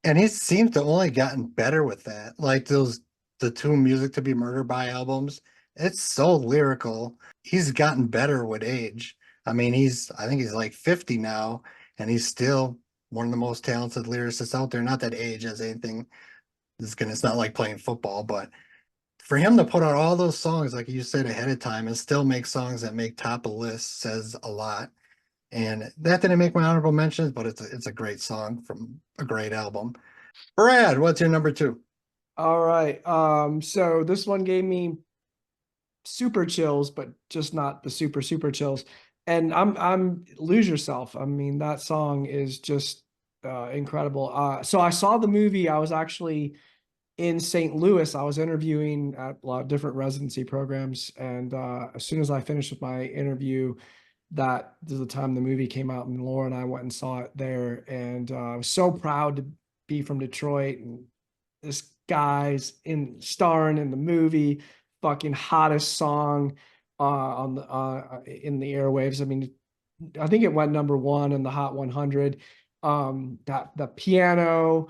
And he seems to only gotten better with that. Like the two Music to Be Murdered By albums. It's so lyrical. He's gotten better with age. I mean, I think he's like 50 now, and he's still one of the most talented lyricists out there. Not that age has anything. It's not like playing football, but for him to put out all those songs, like you said, ahead of time and still make songs that make top of lists says a lot. And that didn't make my honorable mentions, but it's a great song from a great album. Brad, what's your number two? All right. So this one gave me super chills, but just not the super chills. And I'm Lose Yourself. I mean, that song is just incredible. So I saw the movie. I was actually in St. Louis. I was interviewing at a lot of different residency programs, and as soon as I finished with my interview, that was the time the movie came out, and Laura and I went and saw it there, and I was so proud to be from Detroit, and this guy's starring in the movie, fucking hottest song on the in the airwaves. I mean, I think it went number one in the Hot 100. That the piano,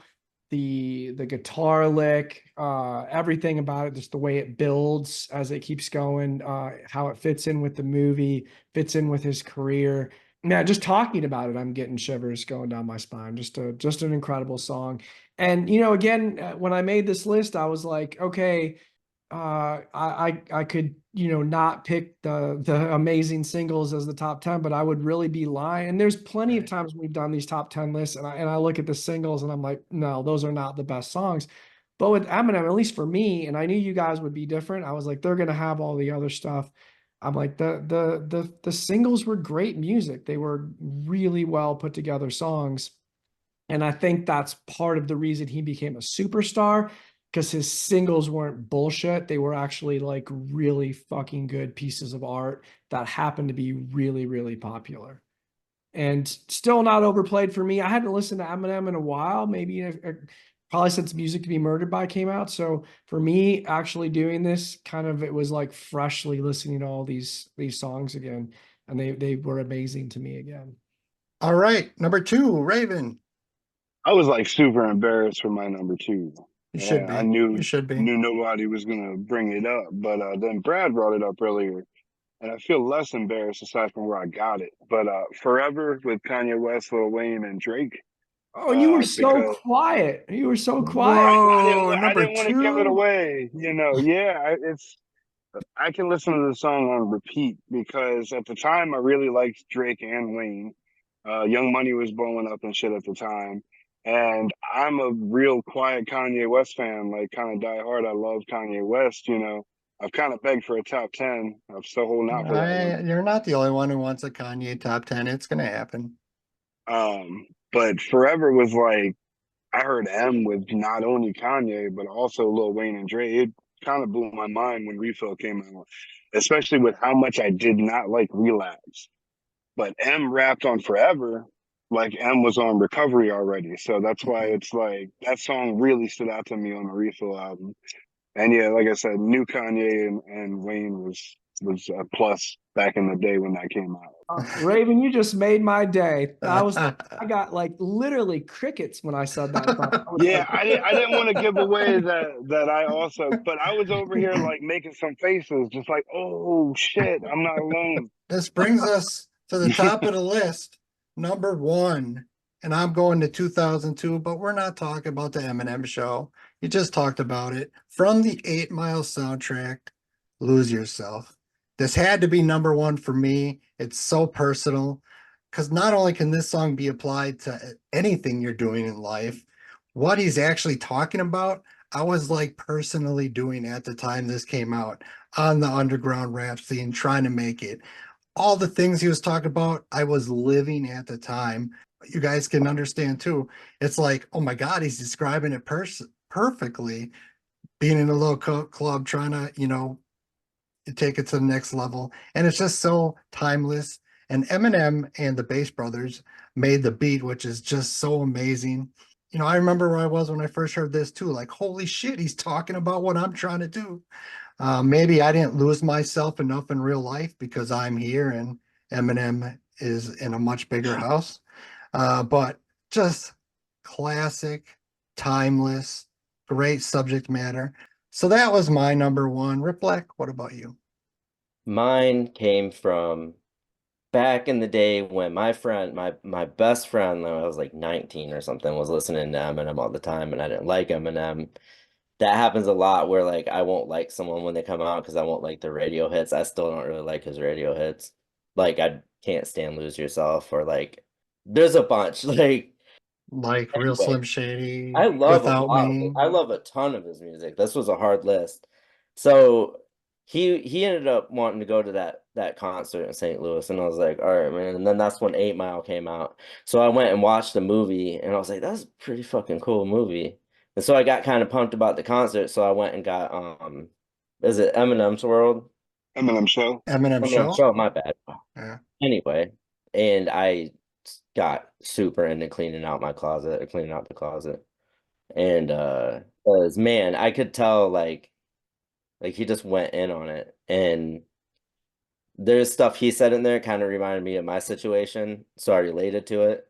the guitar lick, everything about it, just the way it builds as it keeps going, how it fits in with the movie, fits in with his career. Man, just talking about it, I'm getting shivers going down my spine. Just an incredible song. And again, when I made this list, I was like, okay, I could not pick the amazing singles as the top 10, but I would really be lying. And there's plenty of times we've done these top 10 lists, and I look at the singles and I'm like, no, those are not the best songs. But with Eminem, at least for me, and I knew you guys would be different, I was like, they're gonna have all the other stuff. I'm like, the singles were great music. They were really well put together songs. And I think that's part of the reason he became a superstar, because his singles weren't bullshit. They were actually like really fucking good pieces of art that happened to be really, really popular. And still not overplayed for me. I hadn't listened to Eminem in a while, maybe probably since Music to Be Murdered By came out. So for me, actually doing this, it was like freshly listening to all these songs again. And they were amazing to me again. All right, number two, Raven. I was like super embarrassed for my number two. You should be. I knew you should be. Knew nobody was gonna bring it up, but then Brad brought it up earlier, and I feel less embarrassed aside from where I got it. But Forever with Kanye West, Lil Wayne, and Drake. Oh, you were so quiet. You were so quiet. Whoa, I didn't want to give it two. away. Yeah, I can listen to the song on repeat because at the time I really liked Drake and Wayne. Young Money was blowing up and shit at the time. And I'm a real quiet Kanye West fan, like kind of die hard. I love Kanye West, I've kind of begged for a top 10. I'm still holding out for that one. You're not the only one who wants a Kanye top 10. It's going to happen. But Forever was like, I heard M with not only Kanye, but also Lil Wayne and Dre. It kind of blew my mind when Refill came out, especially with how much I did not like Relapse. But M rapped on Forever like M was on Recovery already. So that's why it's like that song really stood out to me on the Refill album. And yeah, like I said, new Kanye and Wayne was a plus back in the day when that came out. Raven, you just made my day. I got like literally crickets when I said that song. Yeah, I didn't want to give away that I also, but I was over here like making some faces, just like, oh shit, I'm not alone. This brings us to the top of the list, number 1. And I'm going to 2002, but we're not talking about the Eminem show. You just talked about it. From the 8 Mile soundtrack, Lose Yourself. This had to be number 1 for me. It's so personal because not only can this song be applied to anything you're doing in life, what he's actually talking about, I was like personally doing at the time this came out on the underground rap scene, trying to make it. All the things he was talking about, I was living at the time. You guys can understand too. It's like, oh my God, he's describing it perfectly. Being in a little club, trying to, take it to the next level. And it's just so timeless. And Eminem and the Bass Brothers made the beat, which is just so amazing. I remember where I was when I first heard this too. Like, holy shit, he's talking about what I'm trying to do. Maybe I didn't lose myself enough in real life because I'm here and Eminem is in a much bigger house. But just classic, timeless, great subject matter. So that was my number 1. Riplak, what about you? Mine came from back in the day when my friend, my best friend, when I was like 19 or something, was listening to Eminem all the time, and I didn't like Eminem. That happens a lot where like I won't like someone when they come out because I won't like the radio hits. I still don't really like his radio hits. Like I can't stand Lose Yourself, or like there's a bunch. Like Real Anyway, Slim Shady, I love a Without lot of Me. it. I love a ton of his music. This was a hard list. So he ended up wanting to go to that concert in St. Louis, and I was like, all right, man. And then that's when 8 Mile came out. So I went and watched the movie, and I was like, that's a pretty fucking cool movie. And so I got kind of pumped about the concert, so I went and got is it Eminem's World? Eminem show. Eminem Eminem Show? Show, my bad. Yeah. Anyway, and I got super into cleaning out my closet, or cleaning out the closet. And 'cause man, I could tell like he just went in on it. And there's stuff he said in there kind of reminded me of my situation, so I related to it.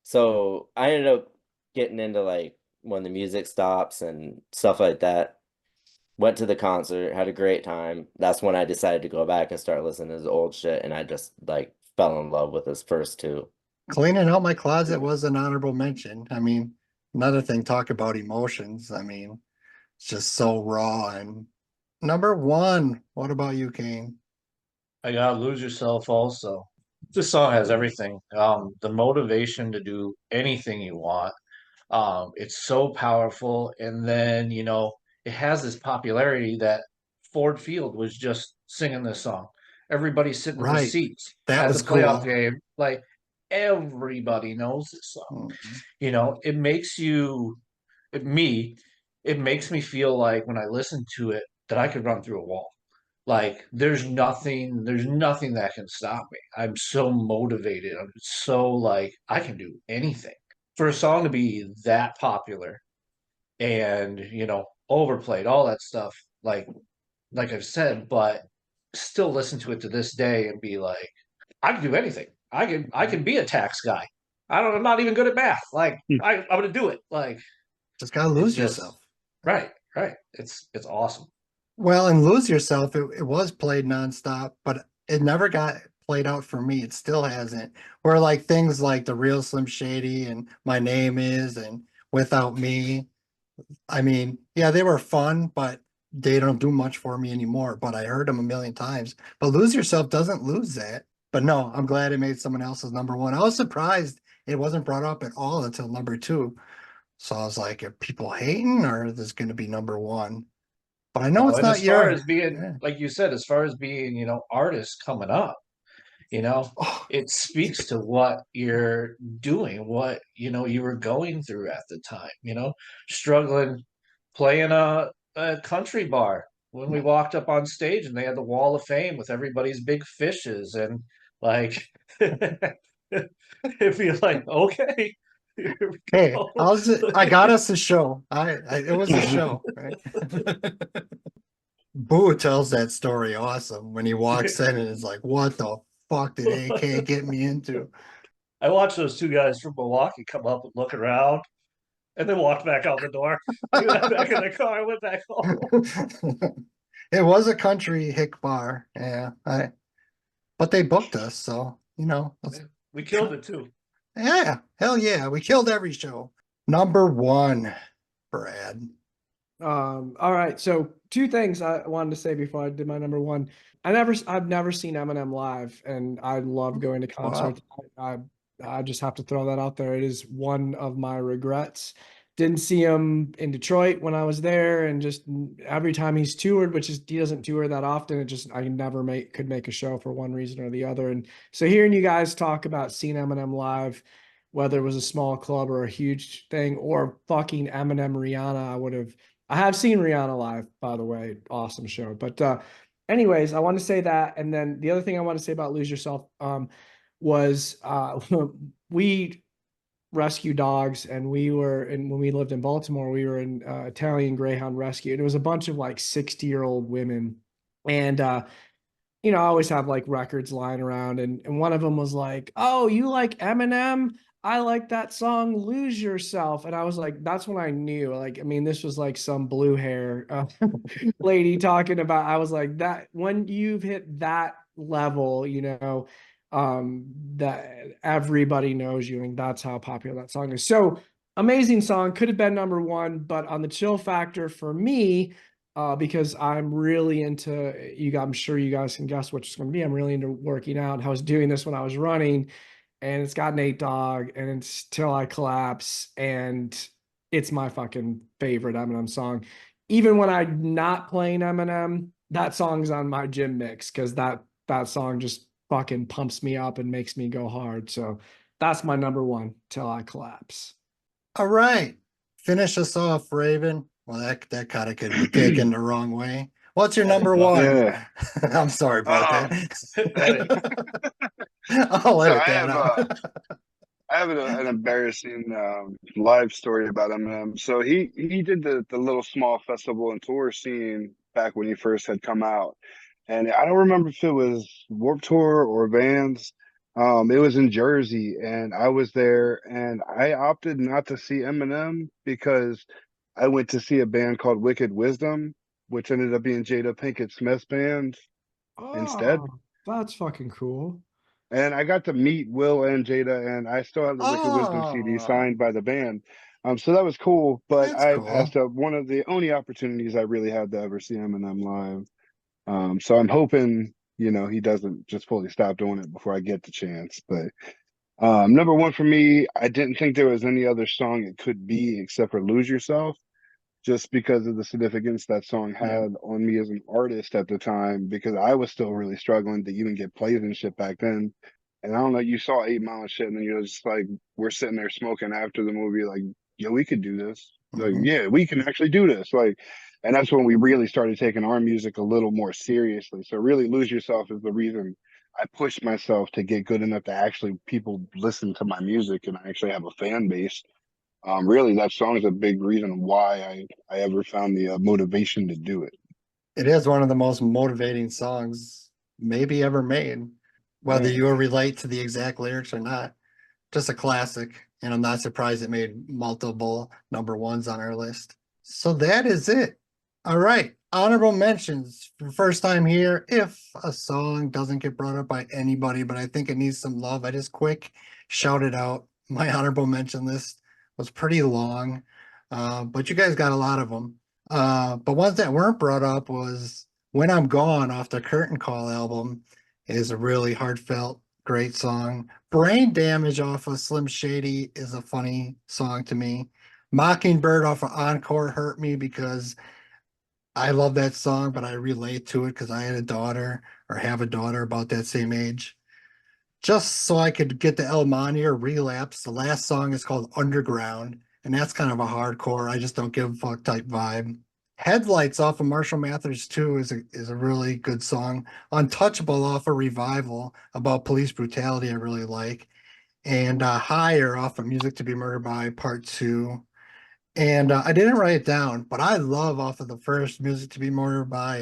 So I ended up getting into like when the music stops and stuff like that. Went to the concert, had a great time. That's when I decided to go back and start listening to his old shit, and I just like fell in love with his first two. Cleaning out my closet was an honorable mention. I mean, another thing, talk about emotions. I mean, it's just so raw. And number 1, what about you, Kane? I gotta Lose Yourself also. This song has everything. The motivation to do anything you want. It's so powerful. And then, it has this popularity that Ford Field was just singing this song. Everybody's sitting in the Right. seats That at was the playoff cool. game. Like everybody knows this song. Mhm. It makes it makes me feel like when I listen to it that I could run through a wall. Like there's nothing that can stop me. I'm so motivated. I'm so like I can do anything. For a song to be that popular and, overplayed, all that stuff, like I've said, but still listen to it to this day and be like, I can do anything. I can be a tax guy. I'm not even good at math. Like I'm gonna do it. Like Just gotta it's lose just yourself. right. It's awesome. Well, and Lose Yourself, it was played nonstop, but it never got played out for me. It still hasn't. Where like things like The Real Slim Shady and My Name Is and Without Me, I mean, yeah, they were fun, but they don't do much for me anymore. But I heard them a million times. But Lose Yourself doesn't lose that. But no, I'm glad it made someone else's number 1. I was surprised it wasn't brought up at all until number 2. So I was like, are people hating or is this going to be number 1? But I know No, it's and not as far your. as being, Yeah. like you said, as far as being, artists coming up, you know, Oh, it speaks to what you're doing, what, you were going through at the time, struggling, playing a country bar when we walked up on stage and they had the wall of fame with everybody's big fishes and like it'd be like, okay, here we hey, go. I got us a show. It was a show, right? Boo tells that story awesome when he walks in and is like, "What the fuck did AK get me into? I watched those two guys from Milwaukee come up and look around and then walked back out the door. I got back in the car. I went back home. It was a country hick bar. Yeah. But they booked us, so we killed it too. Yeah, hell yeah. We killed every show. Number 1, Brad. All right. So 2 things I wanted to say before I did my number 1. I've never seen Eminem live, and I love going to concerts. Wow. I just have to throw that out there. It is one of my regrets. Didn't see him in Detroit when I was there, and just every time he's toured, which is he doesn't tour that often, I never could make a show for one reason or the other. And so hearing you guys talk about seeing Eminem live, whether it was a small club or a huge thing, or fucking Eminem Rihanna, I have seen Rihanna live, by the way. Awesome show. But anyways, I want to say that. And then the other thing I want to say about Lose Yourself was we rescue dogs, and when we lived in Baltimore, we were in Italian Greyhound Rescue, and it was a bunch of like 60-year-old women. And I always have like records lying around, and one of them was like, "Oh, you like Eminem? I like that song Lose Yourself." And I was like, that's when I knew, like, I mean, this was like some blue hair lady talking about, I was like, that when you've hit that level, that everybody knows you, and that's how popular that song is. So amazing song, could have been number 1, but on the chill factor for me, because I'm really into, I'm sure you guys can guess what it's going to be. I'm really into working out. I was doing this when I was running, and it's got Nate Dogg, and it's Till I Collapse, and it's my fucking favorite Eminem song. Even when I'm not playing Eminem, that song's on my gym mix, because that song just fucking pumps me up and makes me go hard. So that's my number 1, Till I Collapse. All right. Finish us off, Raven. Well, that kind of could be taken the wrong way. What's your number 1? Yeah. I'm sorry about that. I'll So edit that out. I have an embarrassing live story about Eminem. So he did the little small festival and tour scene back when he first had come out, and I don't remember if it was Warped Tour or Vans. It was in Jersey, and I was there, and I opted not to see Eminem because I went to see a band called Wicked Wisdom, which ended up being Jada Pinkett Smith's band instead. That's fucking cool. And I got to meet Will and Jada, and I still have the Wicked Wisdom CD signed by the band. So that was cool, but I passed up one of the only opportunities I really had to ever see Eminem live. So I'm hoping, he doesn't just fully stop doing it before I get the chance. But number 1 for me, I didn't think there was any other song it could be except for Lose Yourself, just because of the significance that song had on me as an artist at the time, because I was still really struggling to even get plays and shit back then. And I don't know, you saw 8 Mile and shit, and then you're just like, we're sitting there smoking after the movie, like, yo, we could do this. Like, yeah, we can actually do this. Like, and that's when we really started taking our music a little more seriously. So really Lose Yourself is the reason I pushed myself to get good enough to actually people listen to my music, and I actually have a fan base. Really, that song is a big reason why I ever found the motivation to do it. It is one of the most motivating songs maybe ever made, whether you relate to the exact lyrics or not. Just a classic, and I'm not surprised it made multiple number 1s on our list. So that is it. All right, honorable mentions for the first time here. If a song doesn't get brought up by anybody, but I think it needs some love, I just quick shout it out. My honorable mention list was pretty long, but you guys got a lot of them. But ones that weren't brought up was When I'm Gone off the Curtain Call album is a really heartfelt, great song. Brain Damage off of Slim Shady is a funny song to me. Mockingbird off of Encore hurt me because I love that song, but I relate to it because I had a daughter, or have a daughter about that same age. Just so I could get the El Monte or Relapse, the last song is called Underground, and that's kind of a hardcore, I just don't give a fuck type vibe. Headlights off of Marshall Mathers 2 is a really good song. Untouchable off of Revival about police brutality I really like. And Higher off of Music to Be Murdered By Part 2. And I didn't write it down, but I love off of the first Music to Be Murdered By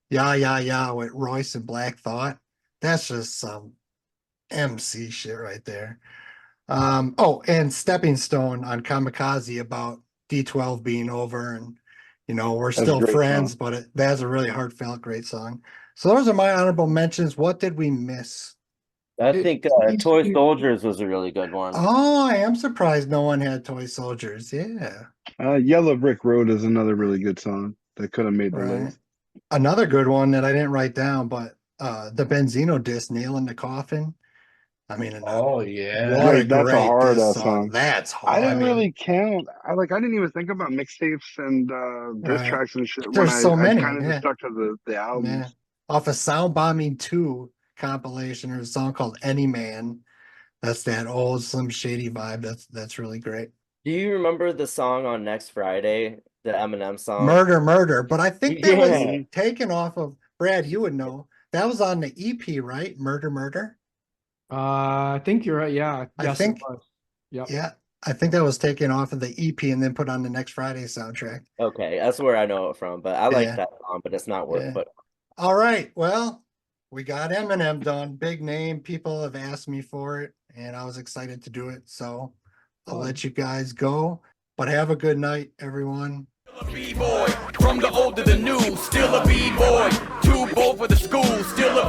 Yeah Yeah Yeah with Royce and Black Thought. That's just some MC shit right there. Oh, and Stepping Stone on Kamikaze about D12 being over and we're That's a still great friends, song. but that's a really heartfelt, great song. So those are my honorable mentions. What did we miss? I think Toy Soldiers was a really good one. Oh, I am surprised no one had Toy Soldiers. Yeah. Yellow Brick Road is another really good song that could have made the Right. list. Another good one that I didn't write down, but the Benzino disc, Nail in the Coffin. I mean, Oh yeah. what a That's a great hard diss ass song. song. That's hard. I didn't really count. I didn't even think about mixtapes and diss Right. tracks and shit when There's so I many. kind of just Yeah. stuck to the albums. Yeah. Off of Sound Bombing 2 compilation, there's a song called Any Man. That's that old Slim Shady vibe. That's really great. Do you remember the song on Next Friday, the Eminem song? Murder. But I think that was Yeah. taken off of Brad, you would know. That was on the EP, right? Murder. I think you're right. Yeah. I Yes, think- it was. Yep. Yeah. I think that was taken off of the EP and then put on the Next Friday soundtrack. Okay, that's where I know it from, but I like Yeah. that song, but it's not worth Yeah. putting. All right. Well, we got Eminem done. Big name. People have asked me for it, and I was excited to do it. So I'll let you guys go. But have a good night, everyone. Still a B-boy, from the old to the new, still a B-boy. Too bold for the school, still a